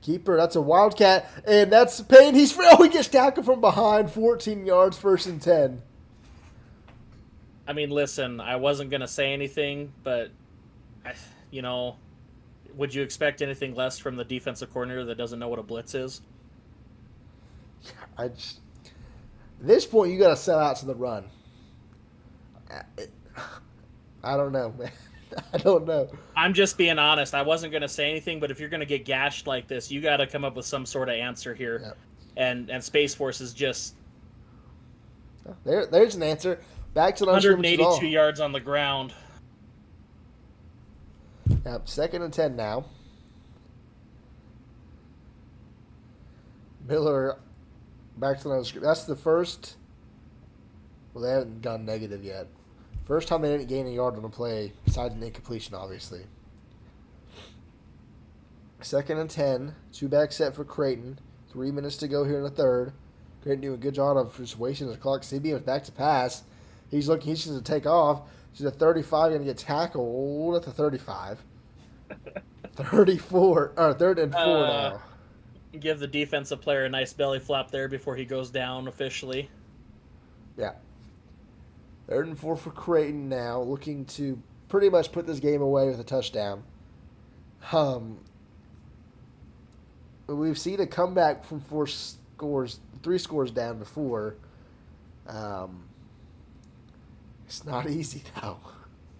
A: Keeper, that's a Wildcat, and that's Payne. He gets tackled from behind, 14 yards, 1st and 10.
B: I mean, listen, I wasn't going to say anything, but, would you expect anything less from the defensive coordinator that doesn't know what a blitz is?
A: At this point, you got to sell out to the run. I don't know, man. I don't know.
B: I'm just being honest. I wasn't going to say anything, but if you're going to get gashed like this, you got to come up with some sort of answer here.
A: Yep.
B: And Space Force is just
A: there's an answer. Back to
B: 182 yards on the ground.
A: Yep, 2nd and 10 now. Miller back to the script. That's the first. Well, they haven't gone negative yet. First time they didn't gain a yard on a play, besides an incompletion, obviously. 2nd and 10. 2-back set for Creighton. 3 minutes to go here in the third. Creighton doing a good job of just wasting the clock. CBM is back to pass. He's looking. He's going to take off. She's at 35. Going to get tackled at the 35. 34. Third and 4 now.
B: Give the defensive player a nice belly flop there before he goes down officially.
A: Yeah. 3rd and 4 for Creighton now, looking to pretty much put this game away with a touchdown. We've seen a comeback from 3 scores down before. It's not easy though.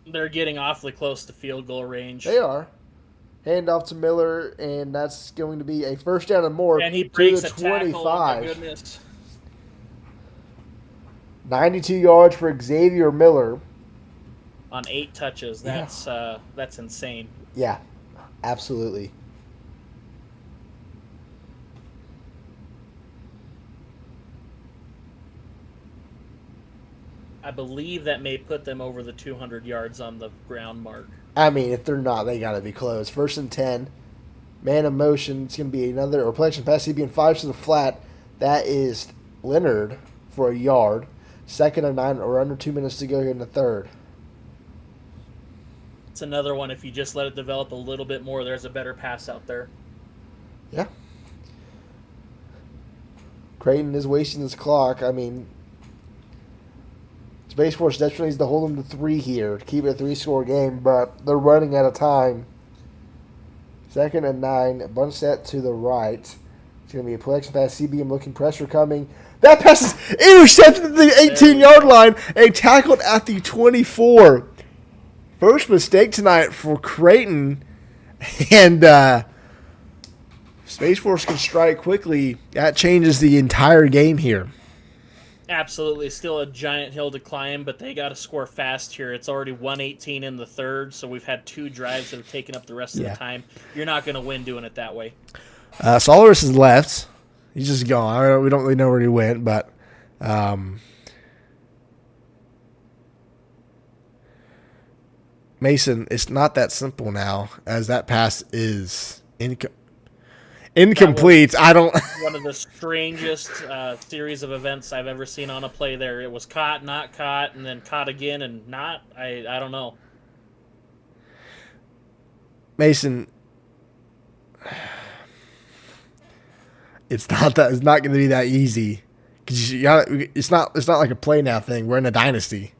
B: They're getting awfully close to field goal range.
A: They are. Hand off to Miller, and that's going to be a first down and more.
B: And he breaks
A: to
B: a
A: the
B: tackle.
A: 25.
B: Oh my goodness.
A: 92 yards for Xavier Miller.
B: On 8 touches. That's insane.
A: Yeah, absolutely.
B: I believe that may put them over the 200 yards on the ground mark.
A: I mean, if they're not, they got to be close. 1st and 10. Man in motion. It's going to be another reflection pass. He being 5 to the flat. That is Leonard for a yard. 2nd and 9, or under 2 minutes to go here in the third.
B: It's another one. If you just let it develop a little bit more, there's a better pass out there.
A: Yeah. Creighton is wasting his clock. I mean, Space Force definitely needs to hold them to 3 here to keep it a 3-score game, but they're running out of time. 2nd and 9, bunch set to the right. It's going to be a play action pass. CBM looking, pressure coming. That pass is intercepted at the 18-yard line and tackled at the 24. First mistake tonight for Creighton, and Space Force can strike quickly. That changes the entire game here.
B: Absolutely. Still a giant hill to climb, but they got to score fast here. It's already 118 in the third, so we've had 2 drives that have taken up the rest of the time. You're not going to win doing it that way.
A: Solaris is left. He's just gone. We don't really know where he went, but Mason, it's not that simple now, as that pass is incomplete. I don't.
B: One of the strangest series of events I've ever seen on a play there. It was caught, not caught, and then caught again and not. I don't know.
A: Mason, it's not going to be that easy because it's not like a play now thing. We're in a dynasty.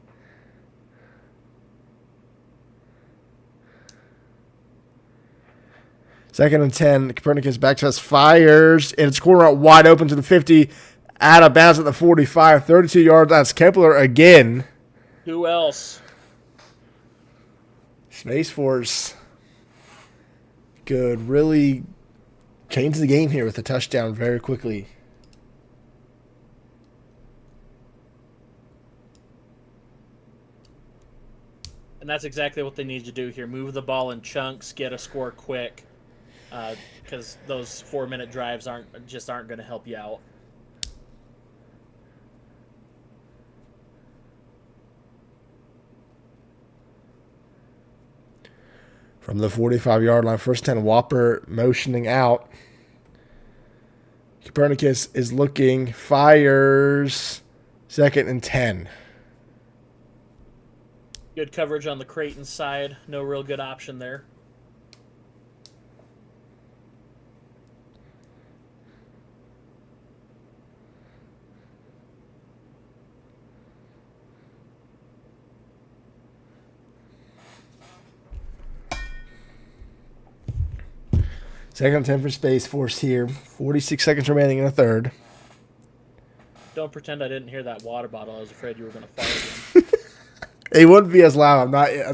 A: Second and 10. Copernicus back to us, fires, and it's corner out wide open to the 50, out of bounds at the 45, 32 yards. That's Kepler again.
B: Who else?
A: Space Force could really change the game here with a touchdown very quickly.
B: And that's exactly what they need to do here. Move the ball in chunks, get a score quick. Because those 4-minute drives aren't going to help you out.
A: From the 45-yard line, 1st 10, Whopper motioning out. Copernicus is looking, fires, 2nd and 10.
B: Good coverage on the Creighton side. No real good option there.
A: Second and 10 for Space Force here. 46 seconds remaining in the third.
B: Don't pretend I didn't hear that water bottle. I was afraid you were going to fire again.
A: It wouldn't be as loud. I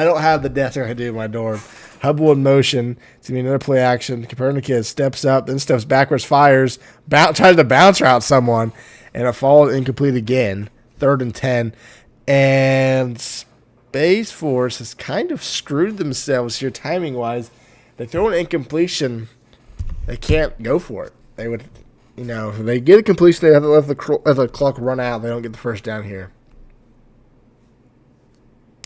A: don't have the desk like I do in my dorm. Hubble in motion. It's going to be another play action. Copernicus steps up, then steps backwards, fires, tries to bounce route someone, and it falls incomplete again. 3rd and 10. And Space Force has kind of screwed themselves here timing-wise. They throw an incompletion, they can't go for it. They would, if they get a completion, they have to let the clock run out. They don't get the first down here.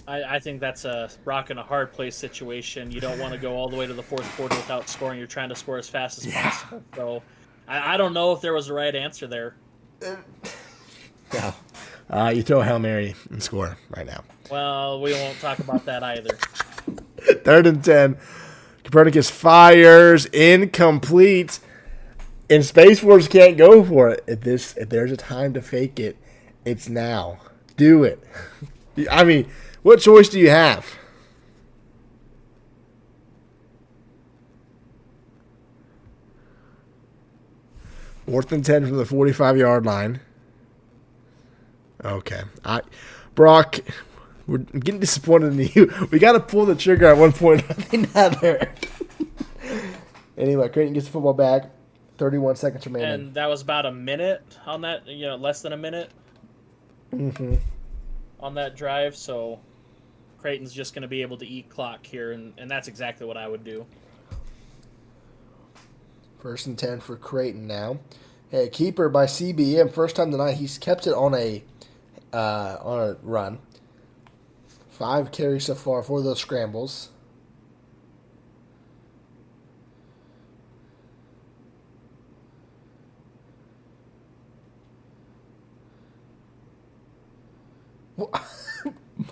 B: I think that's a rock and a hard place situation. You don't want to go all the way to the 4th quarter without scoring. You're trying to score as fast as possible. So I don't know if there was a right answer there.
A: No. You throw a Hail Mary and score right now.
B: Well, we won't talk about that either.
A: 3rd and 10. Copernicus fires, incomplete. And Space Force can't go for it. If there's a time to fake it, it's now. Do it. I mean, what choice do you have? Fourth and 10 from the 45-yard line. Okay. Brock, we're getting disappointed in you. We got to pull the trigger at one point or another. Anyway, Creighton gets the football back. 31 seconds remaining.
B: And that was about a minute on that, less than a minute on that drive. So Creighton's just going to be able to eat clock here, and that's exactly what I would do.
A: 1st and 10 for Creighton now. Hey, keeper by CBM. First time tonight, he's kept it on a run. 5 carries so far for those scrambles.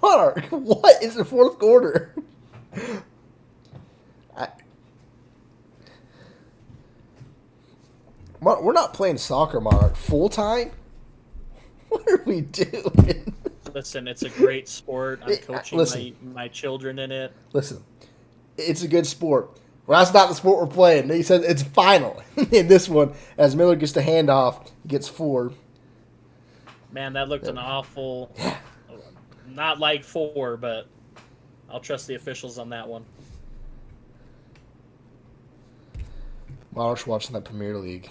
A: Monarch, what is the 4th quarter? We're not playing soccer, Monarch. Full time? What are we doing?
B: Listen, it's a great sport. I'm coaching my children in it.
A: Listen, it's a good sport. Well, that's not the sport we're playing. He said it's final in this one. As Miller gets the handoff, he gets 4.
B: Man, that looked an awful... Not like 4, but I'll trust the officials on that one.
A: Monarch's watching that Premier League.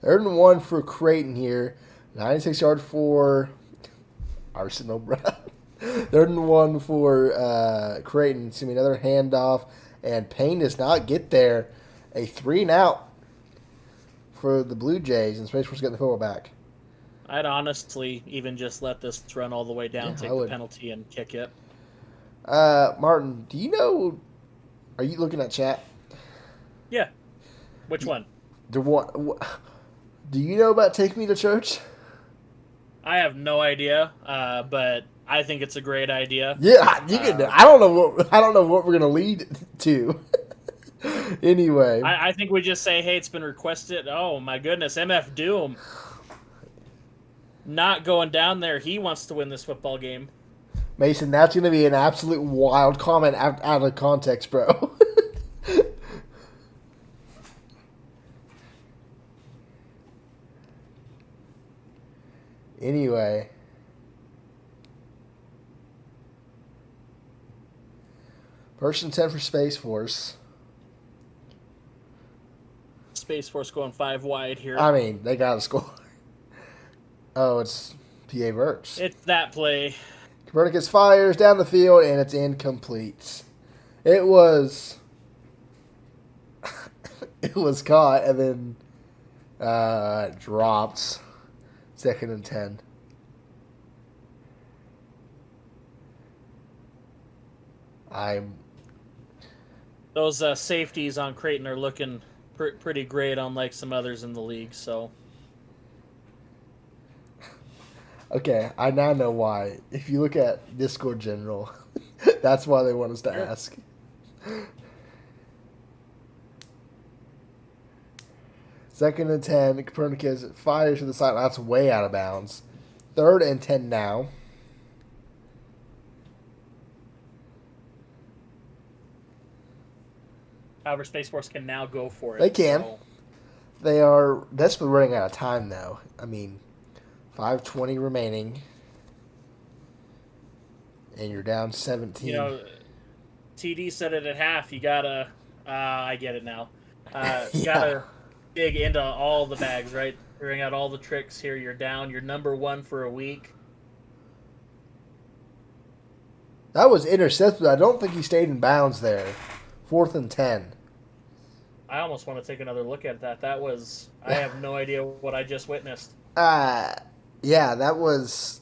A: Third and 1 for Creighton here. 96 yard for Arsenal, bro. 3rd and 1 for Creighton. See me another handoff, and Payne does not get there. A 3-and-out for the Blue Jays, and Space Force getting the football back.
B: I'd honestly even just let this run all the way down, take the penalty, and kick it.
A: Martin, do you know? Are you looking at chat?
B: Yeah. Which one?
A: Do you know about Take Me to Church?
B: I have no idea, but I think it's a great idea.
A: Yeah, you can. I don't know what we're gonna lead to. Anyway,
B: I think we just say, hey, it's been requested. Oh my goodness, MF Doom not going down there. He wants to win this football game.
A: Mason, that's gonna be an absolute wild comment out of context, bro. Anyway. First and 10 for Space Force.
B: Space Force going 5 wide here.
A: I mean, they got to score. Oh, it's P.A. Birch.
B: It's that play.
A: Copernicus fires down the field, and it's incomplete. It was... it was caught, and then dropped. 2nd and 10.
B: Those safeties on Creighton are looking pretty great, unlike some others in the league. So,
A: okay, I now know why. If you look at Discord General, that's why they want us to ask. Second and 10, Copernicus fires to the side. That's way out of bounds. 3rd and 10 now.
B: However, Space Force can now go for it.
A: They can.
B: So.
A: They are desperately running out of time, though. I mean, 5:20 remaining, and you're down 17.
B: You know, TD said it at half. You gotta. I get it now. You gotta dig into all the bags, right? Bring out all the tricks here. You're down. You're number 1 for a week.
A: That was intercepted. I don't think he stayed in bounds there. 4th and 10.
B: I almost want to take another look at that. That was... I have no idea what I just witnessed.
A: Yeah, that was...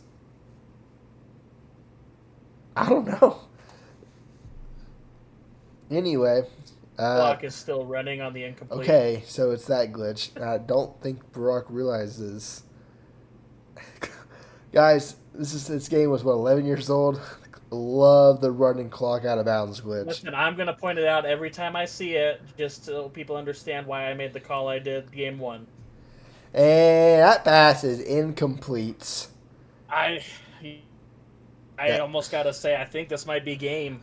A: I don't know. Anyway.
B: Clock is still running on the incomplete.
A: Okay, so it's that glitch. I don't think Barack realizes. Guys, this game was, 11 years old? Love the running clock out of bounds glitch.
B: Listen, I'm going to point it out every time I see it, just so people understand why I made the call I did game 1.
A: And that pass is incomplete.
B: I almost got to say, I think this might be game.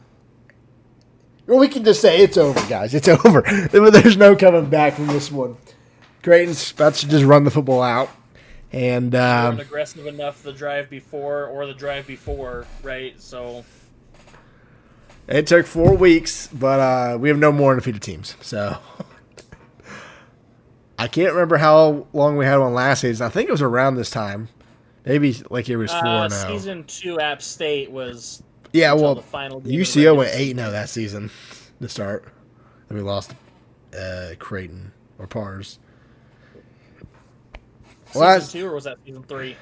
A: Well, we can just say it's over, guys. It's over. There's no coming back from this one. Creighton's about to just run the football out. And
B: We weren't aggressive enough the drive before, right? So
A: it took 4 weeks, but we have no more undefeated teams. So I can't remember how long we had one last season. I think it was around this time. Maybe like it was 4-0.
B: Season 2 App State was
A: well,
B: the final game
A: UCO went 8-0 that season to start. And we lost Creighton or Pars.
B: Season 2 or was that season 3?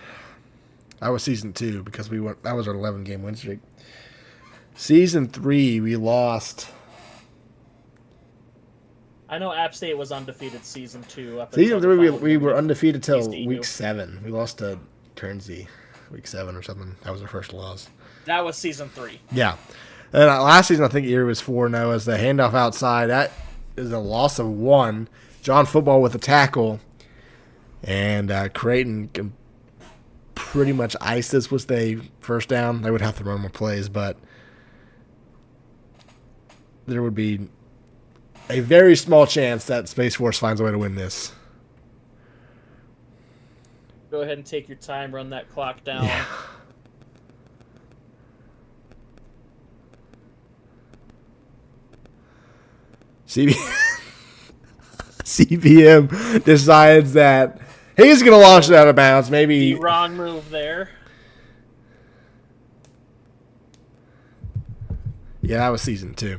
A: That was season 2 because that was our 11-game win streak. Season 3 we lost.
B: I know App State was undefeated season 2.
A: Season 3 we were undefeated till week 7. We lost to Guernsey week 7 or something. That was our first loss.
B: That was season 3.
A: Yeah. And last season I think Erie was 4-0 as the handoff outside. That is a loss of 1. John Football with a tackle. And Creighton can pretty much ice this was the first down. They would have to run more plays, but there would be a very small chance that Space Force finds a way to win this.
B: Go ahead and take your time, run that clock down.
A: Yeah. CBM decides that he's going to launch it out of bounds. Maybe
B: the wrong move there.
A: Yeah, that was season 2.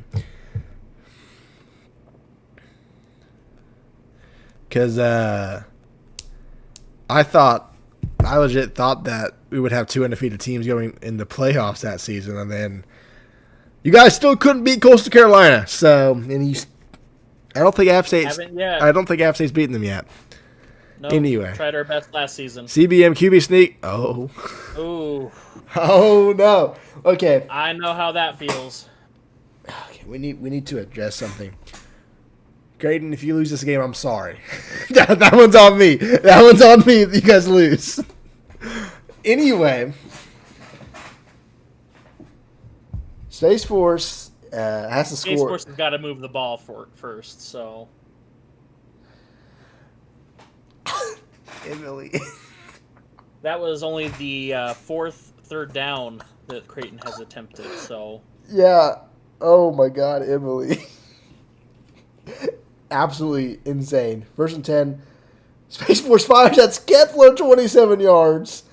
A: Because I legit thought that we would have 2 undefeated teams going in the playoffs that season, and then you guys still couldn't beat Coastal Carolina. So, I don't think App State's beaten them yet.
B: Nope,
A: anyway,
B: tried our best last season.
A: CBM QB sneak. Oh.
B: Ooh.
A: Oh no. Okay.
B: I know how that feels.
A: Okay, we need to address something. Creighton, if you lose this game, I'm sorry. that one's on me. That one's on me if you guys lose. Anyway, Space Force has to score.
B: Space Force has got to move the ball first, so.
A: Emily.
B: That was only the fourth third down that Creighton has attempted, so.
A: Yeah. Oh my God, Emily. Absolutely insane. 1st and 10. Space Force fires at Kepler, 27 yards.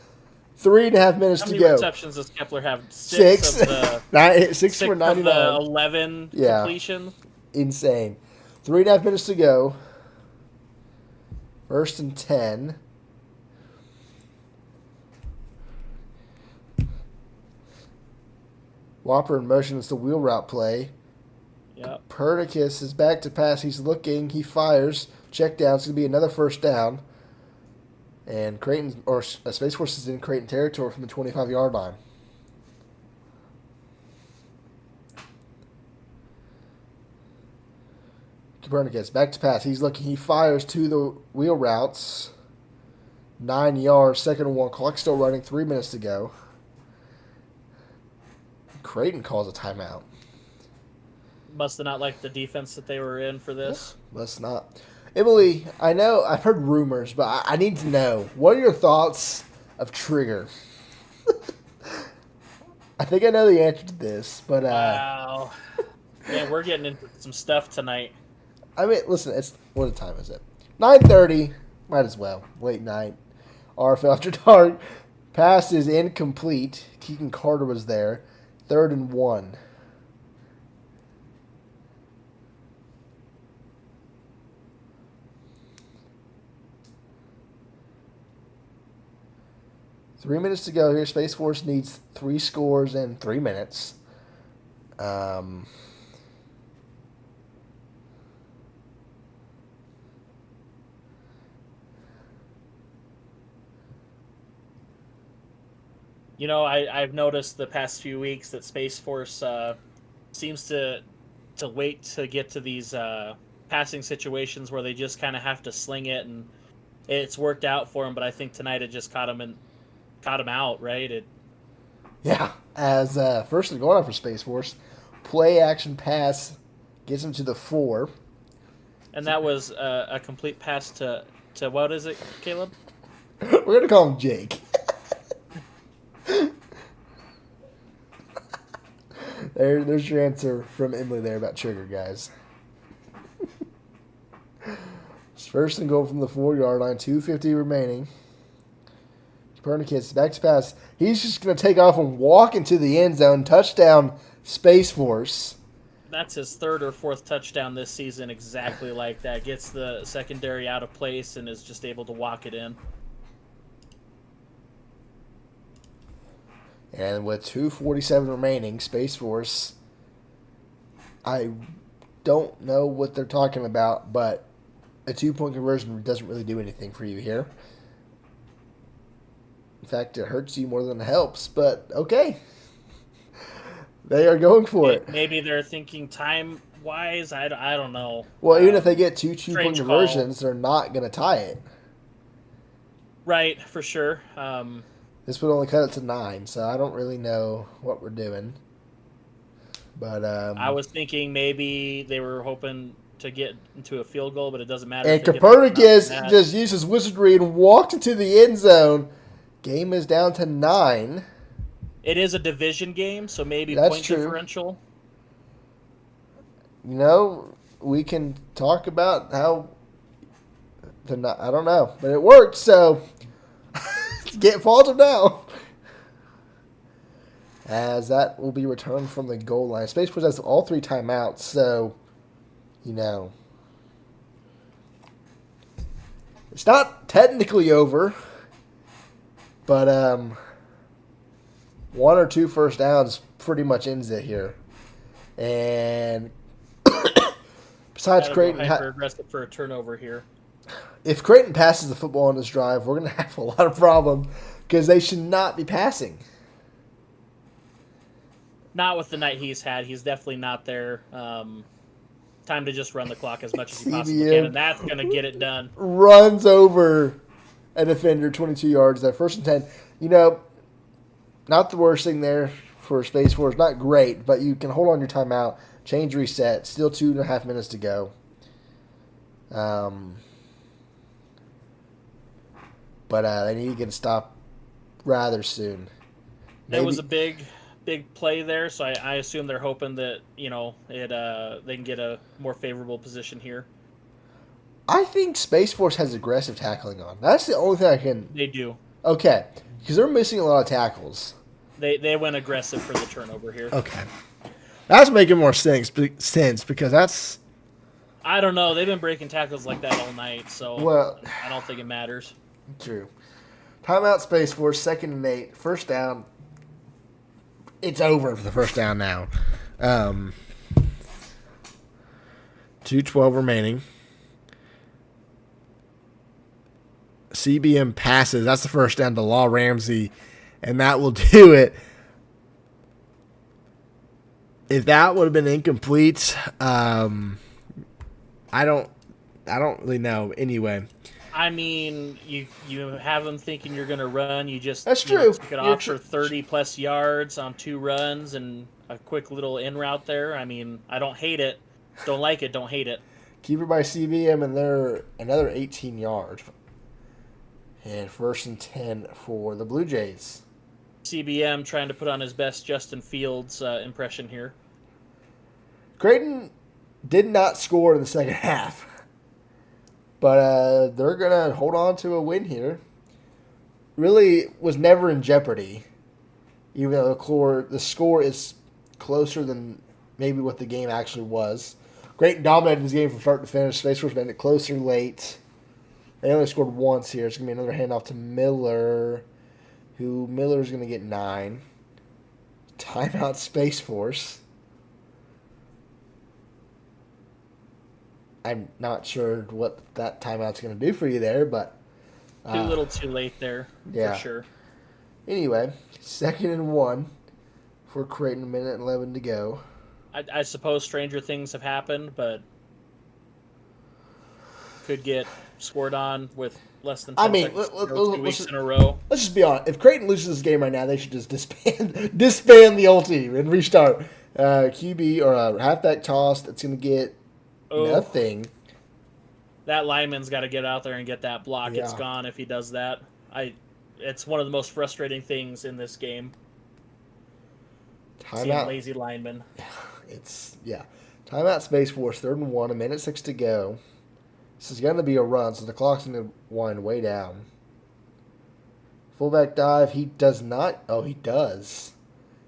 A: 3.5 minutes to go.
B: How many receptions does Kepler have?
A: 6
B: 6
A: for 99.
B: Of the 11 completions?
A: Insane. 3.5 minutes to go. 1st and 10. Whopper in motion is the wheel route play.
B: Yep.
A: Copernicus is back to pass. He's looking. He fires. Check down. It's going to be another 1st down. And Creighton, or Space Force is in Creighton territory from the 25-yard line. Copernicus back to pass. He's looking. He fires to the wheel routes. 9 yards. 2nd and 1. Clock still running. 3 minutes to go. Creighton calls a timeout.
B: Must have not liked the defense that they were in for this.
A: Must not. Emily, I know I've heard rumors, but I need to know. What are your thoughts of Trigger? I think I know the answer to this, but
B: wow. Man, we're getting into some stuff tonight.
A: I mean, listen, what time is it? 9:30. Might as well. Late night. RFL after dark. Pass is incomplete. Keegan Carter was there. 3rd and 1. Three minutes to go here. Space Force needs 3 scores in 3 minutes.
B: I've noticed the past few weeks that Space Force seems to wait to get to these passing situations where they just kind of have to sling it, and it's worked out for them. But I think tonight it just caught him out, right?
A: Yeah, as first going on for Space Force, play action pass gets him to the 4.
B: And that was a complete pass to what is it, Caleb?
A: We're gonna call him Jake. There's your answer from Emily there about Trigger, guys. It's first and goal from the 4-yard line, 2:50 remaining. Copernicus back to pass. He's just gonna take off and walk into the end zone. Touchdown, Space Force.
B: That's his 3rd or 4th touchdown this season, exactly like that. Gets the secondary out of place and is just able to walk it in.
A: And with 2:47 remaining, Space Force, I don't know what they're talking about, but a 2-point conversion doesn't really do anything for you here. In fact, it hurts you more than it helps, but okay. They are going for it.
B: Maybe they're thinking time-wise. I don't know.
A: Well, even if they get 2 2-point
B: strange
A: conversions, they're not going to tie it.
B: Right, for sure.
A: This would only cut it to 9, so I don't really know what we're doing. But
B: I was thinking maybe they were hoping to get into a field goal, but it doesn't matter.
A: And
B: if they get
A: Copernicus
B: that.
A: just used his wizardry and walked into the end zone. Game is down to 9.
B: It is a division game, so maybe
A: That's
B: point
A: true.
B: differential.
A: We can talk about how I don't know, but it worked, so get fault him now. As that will be returned from the goal line. Space Force has all 3 timeouts, so it's not technically over, but 1 or 2 first downs pretty much ends it here. And besides Creighton,
B: hyper aggressive for a turnover here.
A: if Creighton passes the football on this drive, we're going to have a lot of problem because they should not be passing.
B: Not with the night he's had. He's definitely not there. Time to just run the clock as much as you possibly can, and that's going to get it done.
A: Runs over a defender 22 yards there. 1st and 10. Not the worst thing there for Space Force. Not great, but you can hold on your timeout, change reset. Still 2.5 minutes to go. But they need to get a stop rather soon.
B: There was a big play there, so I assume they're hoping that they can get a more favorable position here.
A: I think Space Force has aggressive tackling on. That's the only thing I can.
B: They do.
A: Okay, because they're missing a lot of tackles.
B: They went aggressive for the turnover here.
A: Okay, that's making more sense because that's.
B: I don't know. They've been breaking tackles like that all night, so I don't think it matters.
A: True. Timeout, Space Force, 2nd and 8, 1st down. It's over for the 1st down now. 2:12 remaining. CBM passes. That's the 1st down to Law Ramsey, and that will do it. If that would have been incomplete, I don't really know. Anyway.
B: I mean, you have them thinking you're going to run. You just
A: That's true.
B: Took it off for 30-plus yards on 2 runs and a quick little in route there. I mean, I don't hate it. Don't like it. Don't hate it.
A: Keeper by CBM, and they're another 18 yards. And 1st and 10 for the Blue Jays.
B: CBM trying to put on his best Justin Fields impression here.
A: Creighton did not score in the second half. But they're going to hold on to a win here. Really was never in jeopardy. Even though the score is closer than maybe what the game actually was. Creighton dominated this game from start to finish. Space Force made it closer late. They only scored once here. It's going to be another handoff to Miller. Miller's going to get 9. Timeout, Space Force. I'm not sure what that timeout's going to do for you there, but
B: Too little, too late there,
A: yeah.
B: for sure.
A: Anyway, 2nd and 1 for Creighton, 1:11 to go.
B: I suppose stranger things have happened, but could get scored on with less than 10 seconds to go 2 weeks in a row.
A: Let's just be honest. If Creighton loses this game right now, they should just disband the whole team and restart. QB or halfback toss that's going to get nothing.
B: That lineman's got to get out there and get that block.
A: Yeah.
B: It's gone if he does that. It's one of the most frustrating things in this game. Seeing lazy linemen.
A: Timeout Space Force, 3rd and 1, 1:06 to go. This is going to be a run, so the clock's going to wind way down. Fullback dive, he does not. Oh, he does.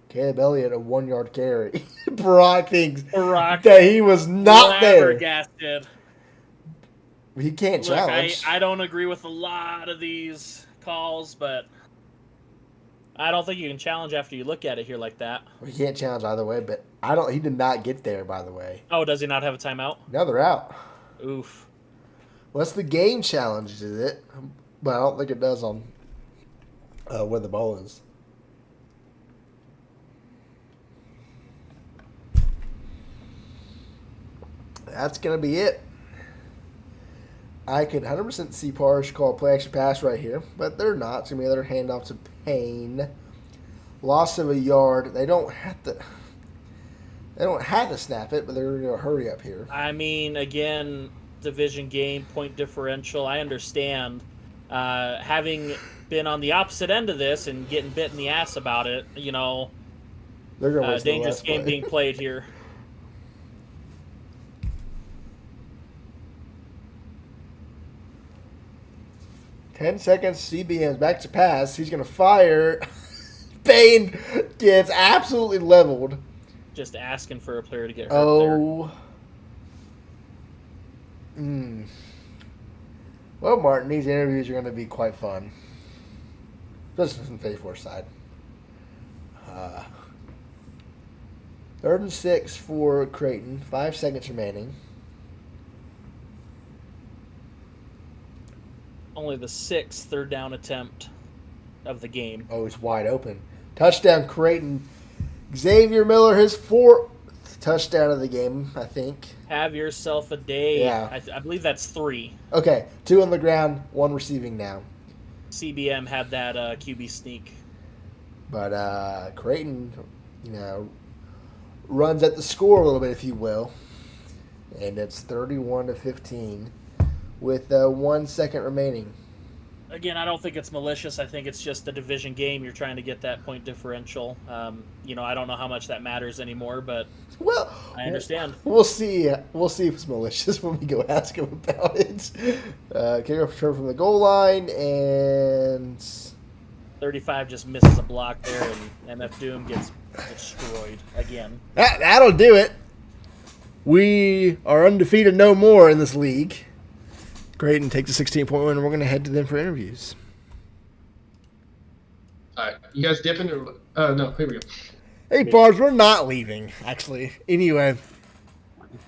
A: Caleb Elliott, a 1-yard carry. Brock thinks that he was not there.
B: Flabbergasted.
A: He can't challenge.
B: I don't agree with a lot of these calls, but I don't think you can challenge after you look at it here like that.
A: He can't challenge either way, but he did not get there, by the way.
B: Oh, does he not have a timeout?
A: No, they're out.
B: Oof.
A: What's the game challenges it? But I don't think it does on where the ball is. That's going to be it. I could 100% see Parrish call play action pass right here, but they're not. It's going to be another handoff to Payne. Loss of a yard. They don't have to snap it, but they're going to hurry up here.
B: I mean, again, division game, point differential. I understand. Having been on the opposite end of this and getting bit in the ass about it,
A: they're going to
B: dangerous game being played here.
A: Ten seconds, CBM's back to pass. He's going to fire. Payne gets absolutely leveled.
B: Just asking for a player to get hurt
A: there. Well, Martin, these interviews are going to be quite fun. Especially from the Phase 4 side. 3rd and 6 for Creighton. 5 seconds remaining.
B: Only the 6th third down attempt of the game.
A: Oh, he's wide open. Touchdown, Creighton. Xavier Miller, his 4th touchdown of the game, I think.
B: Have yourself a day.
A: Yeah.
B: I believe that's 3.
A: Okay, 2 on the ground, 1 receiving now.
B: CBM had that QB sneak.
A: But Creighton, runs at the score a little bit, if you will. And it's 31-15 with 1 second remaining.
B: Again, I don't think it's malicious. I think it's just a division game. You're trying to get that point differential. I don't know how much that matters anymore, but I understand.
A: We'll see. We'll see if it's malicious when we go ask him about it. Kickoff return from the goal line, and
B: 35 just misses a block there, and MF Doom gets destroyed again.
A: That'll do it. We are undefeated no more in this league. Creighton takes a 16-point win, and we're going to head to them for interviews.
D: All right. You guys dipping? Or, no, here we go.
A: Hey, Barbs, we're not leaving, actually. Anyway,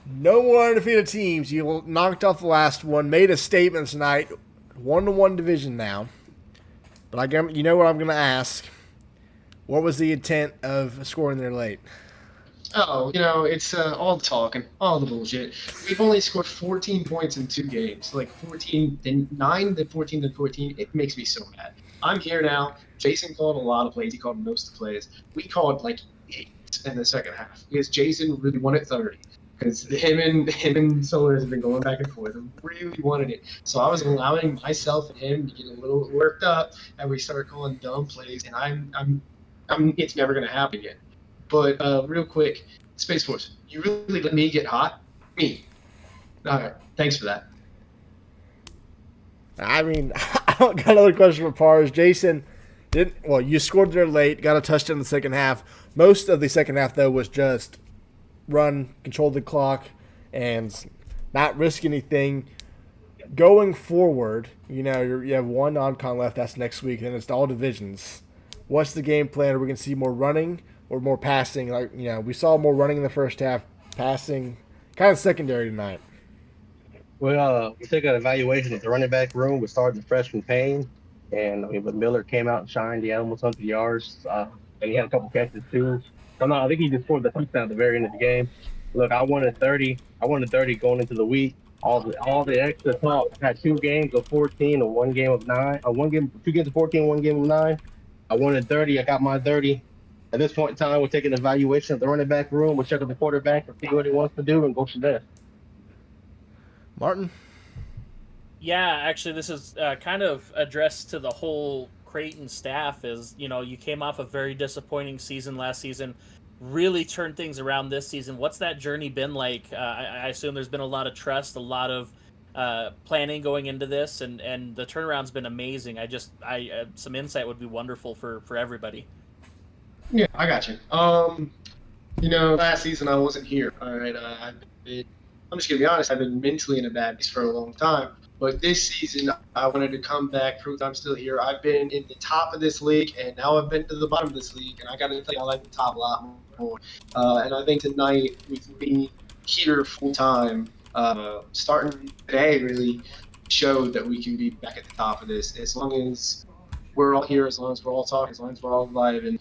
A: no more undefeated teams. You knocked off the last one, made a statement tonight. 1-1 division now. But you know what I'm going to ask? What was the intent of scoring there late?
D: Oh, it's all the talking, all the bullshit. We've only scored 14 points in 2 games. Like 14, then 9, then 14, then 14. It makes me so mad. I'm here now. Jason called a lot of plays. He called most of the plays. We called like 8 in the second half because Jason really wanted 30. Because him and Solar have been going back and forth and really wanted it. So I was allowing myself and him to get a little worked up, and we started calling dumb plays. And I'm it's never gonna happen again. But real quick, Space Force, you really let me get hot? Me. All right. Thanks for that.
A: I mean, I got another question for Pars. Jason, you scored there late, got a touchdown in the second half. Most of the second half, though, was just run, control the clock, and not risk anything. Going forward, you have 1 non-con left. That's next week, and it's all divisions. What's the game plan? Are we going to see more running or more passing? We saw more running in the first half, passing kind of secondary tonight.
E: Well, we took an evaluation of the running back room. We started the freshman Payne. And I mean, but Miller came out and shined. He had almost 100 yards, and he had a couple catches too. So no, I think he just scored the touchdown at the very end of the game. Look, I wanted 30. I wanted 30 going into the week. All the extra talk. I had 2 games of 14 or 1 game of 9. One game, 2 games of 14, 1 game of 9. I wanted 30. I got my 30. At this point in time, we're taking an evaluation of the running back room. We're checking the quarterback and see what he wants to do and go from there.
A: Martin?
B: Yeah, actually, this is kind of addressed to the whole Creighton staff. Is, you know, you came off a very disappointing season last season, really turned things around this season. What's that journey been like? I assume there's been a lot of trust, a lot of planning going into this, and the turnaround's been amazing. Some insight would be wonderful for everybody.
D: Yeah, I got you. Last season I wasn't here. All right, I'm just gonna be honest. I've been mentally in a bad place for a long time. But this season, I wanted to come back, prove I'm still here. I've been in the top of this league, and now I've been to the bottom of this league, and I got to tell you, I like the top a lot more. And I think tonight, with me here full time, starting today, really showed that we can be back at the top of this. As long as we're all here, as long as we're all talking, as long as we're all alive. And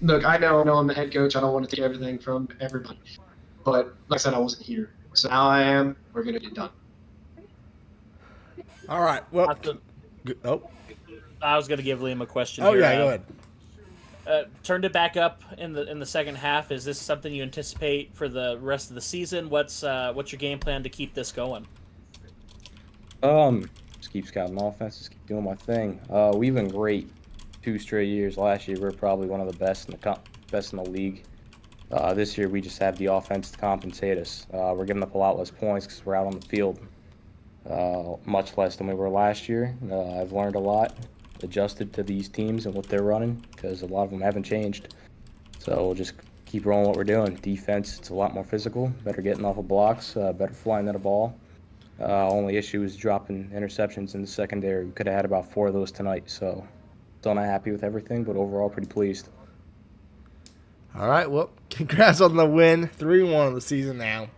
D: look, I know I'm the head coach. I don't want to take everything from everybody, but like I said, I wasn't here, so now I am. We're gonna get done.
A: All right. Well,
B: I was going to give Liam a question.
A: Oh
B: here.
A: yeah, go ahead.
B: Turned it back up in the second half. Is this something you anticipate for the rest of the season? What's your game plan to keep this going?
C: Just keep scouting offense. Just keep doing my thing. We've been great 2 straight years. Last year we were probably one of the best in the league. This year we just have the offense to compensate us. We're giving up a lot less points because we're out on the field. Much less than we were last year. I've learned a lot, adjusted to these teams and what they're running, because a lot of them haven't changed. So we'll just keep rolling what we're doing. Defense, it's a lot more physical, better getting off of blocks, better flying to the ball. Only issue is dropping interceptions in the secondary. We could have had about 4 of those tonight, so still not happy with everything, but overall pretty pleased.
A: All right, well, congrats on the win. 3-1 of the season now.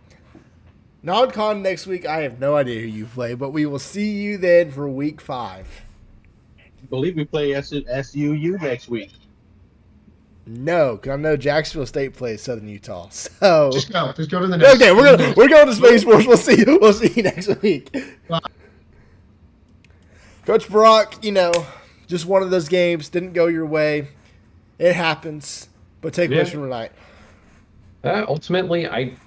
A: Non-con next week, I have no idea who you play, but we will see you then for week 5.
E: I believe we play SUU next week.
A: No, because I know Jacksonville State plays Southern Utah. So
D: just go to the next.
A: Okay, we're going to Space Force. We'll see you next week. Coach Brock, just one of those games didn't go your way. It happens, but take questions from tonight.
F: Ultimately, I'm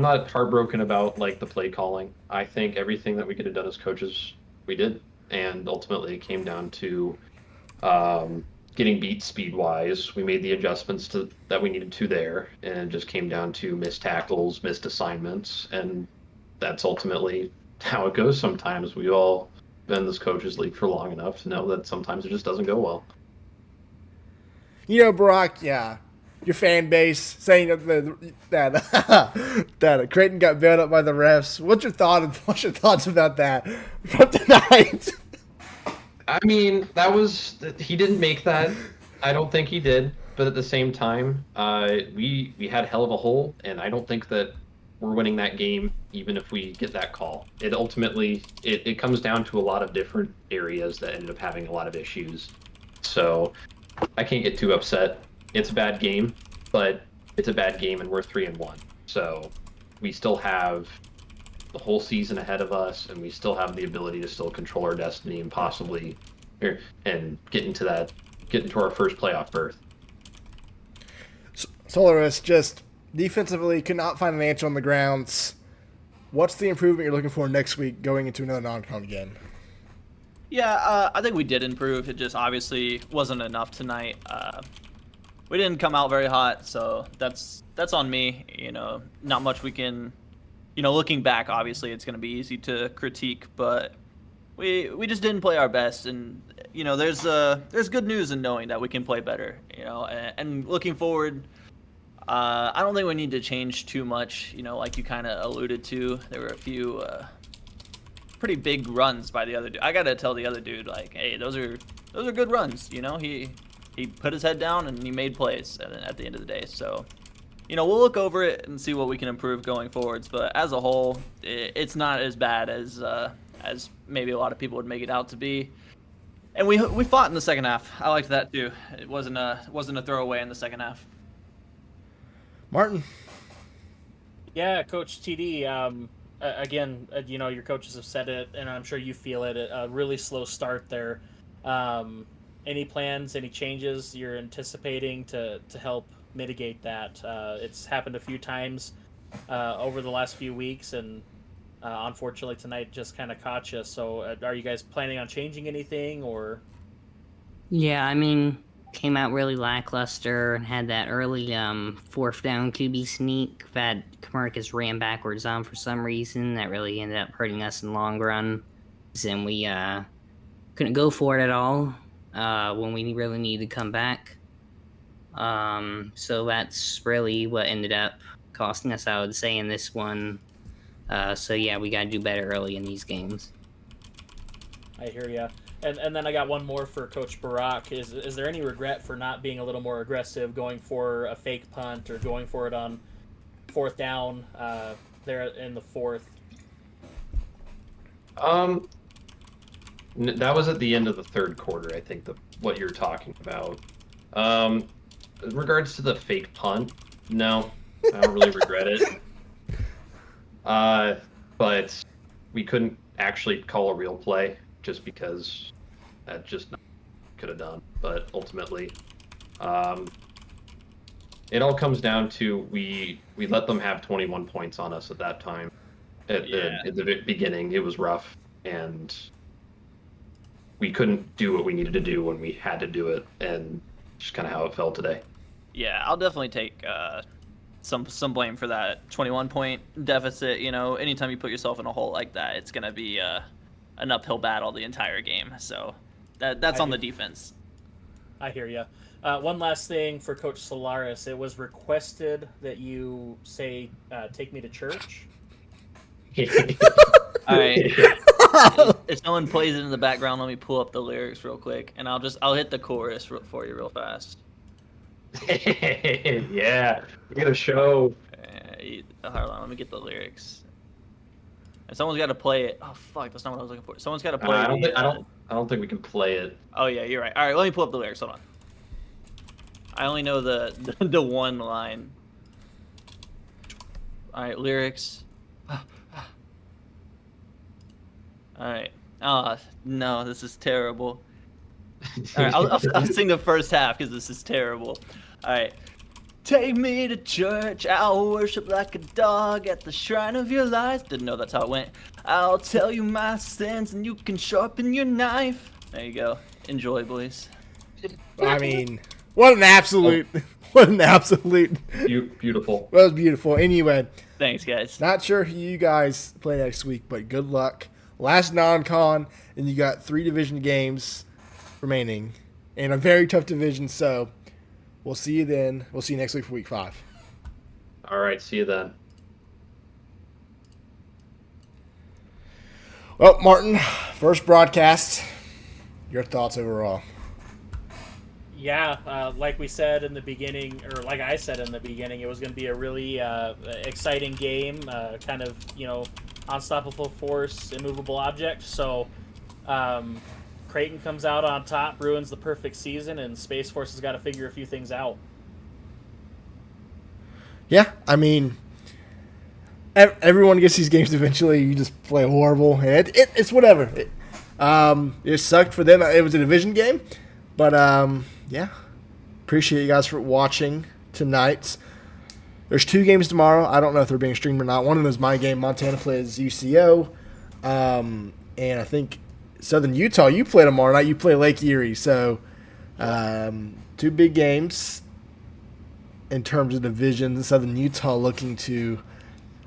F: not heartbroken about the play calling. I think everything that we could have done as coaches, we did, and ultimately it came down to getting beat speed-wise. We made the adjustments that we needed to there, and it just came down to missed tackles, missed assignments, and that's ultimately how it goes sometimes. We've all been in this coaches league for long enough to know that sometimes it just doesn't go well.
A: Brock, yeah. Your fan base saying that Creighton got bailed up by the refs. What's your thoughts about that from tonight?
F: I mean, he didn't make that. I don't think he did. But at the same time, we had hell of a hole, and I don't think that we're winning that game even if we get that call. It ultimately it comes down to a lot of different areas that ended up having a lot of issues. So I can't get too upset. It's a bad game, but it's a bad game, and we're 3-1. So we still have the whole season ahead of us, and we still have the ability to still control our destiny and possibly and get into our first playoff berth.
A: Solaris, just defensively could not find an answer on the grounds. What's the improvement you're looking for next week going into another non-con game?
G: Yeah, I think we did improve. It just obviously wasn't enough tonight. We didn't come out very hot, so that's on me. Not much we can. Looking back, obviously it's going to be easy to critique, but we just didn't play our best. And there's good news in knowing that we can play better. And looking forward, I don't think we need to change too much. Like you kind of alluded to, there were a few pretty big runs by the other dude. I gotta tell the other dude, hey, those are good runs. He put his head down and he made plays at the end of the day. So, we'll look over it and see what we can improve going forwards. But as a whole, it's not as bad as as maybe a lot of people would make it out to be. And we fought in the second half. I liked that too. It wasn't a throwaway in the second half.
A: Martin.
B: Yeah, Coach TD. Again, your coaches have said it, and I'm sure you feel it. A really slow start there. Any plans, any changes you're anticipating to help mitigate that? It's happened a few times over the last few weeks, and unfortunately tonight just kind of caught you. So are you guys planning on changing anything, or?
H: Yeah, I mean, came out really lackluster and had that early 4th down QB sneak that Comericus ran backwards on for some reason. That really ended up hurting us in the long run. And we couldn't go for it at all when we really needed to come back. So that's really what ended up costing us, I would say, in this one. So yeah, we got to do better early in these games.
B: I hear ya. And then I got one more for Coach Barack. Is there any regret for not being a little more aggressive, going for a fake punt or going for it on 4th down there in the 4th?
F: That was at the end of the third quarter, I think, what you're talking about. In regards to the fake punt, no, I don't really regret it. But we couldn't actually call a real play just because that just could have done. But ultimately, it all comes down to we let them have 21 points on us at that time. At the beginning, it was rough, and we couldn't do what we needed to do when we had to do it, and just kind of how it fell today.
G: Yeah, I'll definitely take some blame for that 21-point deficit. Anytime you put yourself in a hole like that, it's gonna be an uphill battle the entire game. So that's on the defense.
B: I hear you. One last thing for Coach Solaris. It was requested that you say, "Take me to church."
G: All right. If someone plays it in the background, let me pull up the lyrics real quick, and I'll hit the chorus for you real fast.
F: Yeah, we got a show.
G: Hold on, let me get the lyrics. And someone's got to play it. Oh fuck, that's not what I was looking for. Someone's got to play.
F: I don't think we can play it.
G: Oh yeah, you're right. All right, let me pull up the lyrics. Hold on. I only know the one line. All right, lyrics. All right. Oh no, this is terrible. All right, I'll sing the first half because this is terrible. All right. Take me to church, I'll worship like a dog at the shrine of your lies. Didn't know that's how it went. I'll tell you my sins and you can sharpen your knife. There you go. Enjoy, boys.
A: I mean, what an absolute
F: Beautiful.
A: That was beautiful. Anyway,
G: Thanks, guys.
A: not sure who you guys play next week, but good luck. Last non-con, and you got 3 division games remaining in a very tough division, so we'll see you then. We'll see you next week for week 5.
F: All right, see you then.
A: Well, Martin, first broadcast, your thoughts overall?
B: Yeah, like we said in the beginning, or like I said in the beginning, it was going to be a really exciting game, kind of, unstoppable force, immovable object. So Creighton comes out on top, ruins the perfect season, and Space Force has got to figure a few things out.
A: Yeah, I mean, everyone gets these games eventually. You just play horrible, and it's whatever. It sucked for them. It was a division game, but yeah, appreciate you guys for watching tonight. There's 2 games tomorrow. I don't know if they're being streamed or not. One of them is my game. Montana plays UCO, and I think Southern Utah, you play tomorrow night. You play Lake Erie. So 2 big games in terms of division. Southern Utah looking to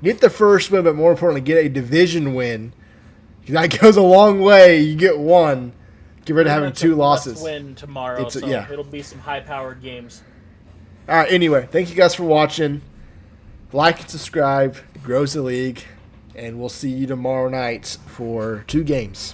A: get the first win, but more importantly, get a division win. That goes a long way. You get one. Get rid of having 2 losses.
B: Win tomorrow, it'll be some high-powered games.
A: All right, anyway, thank you guys for watching. Like and subscribe. It grows the league. And we'll see you tomorrow night for 2 games.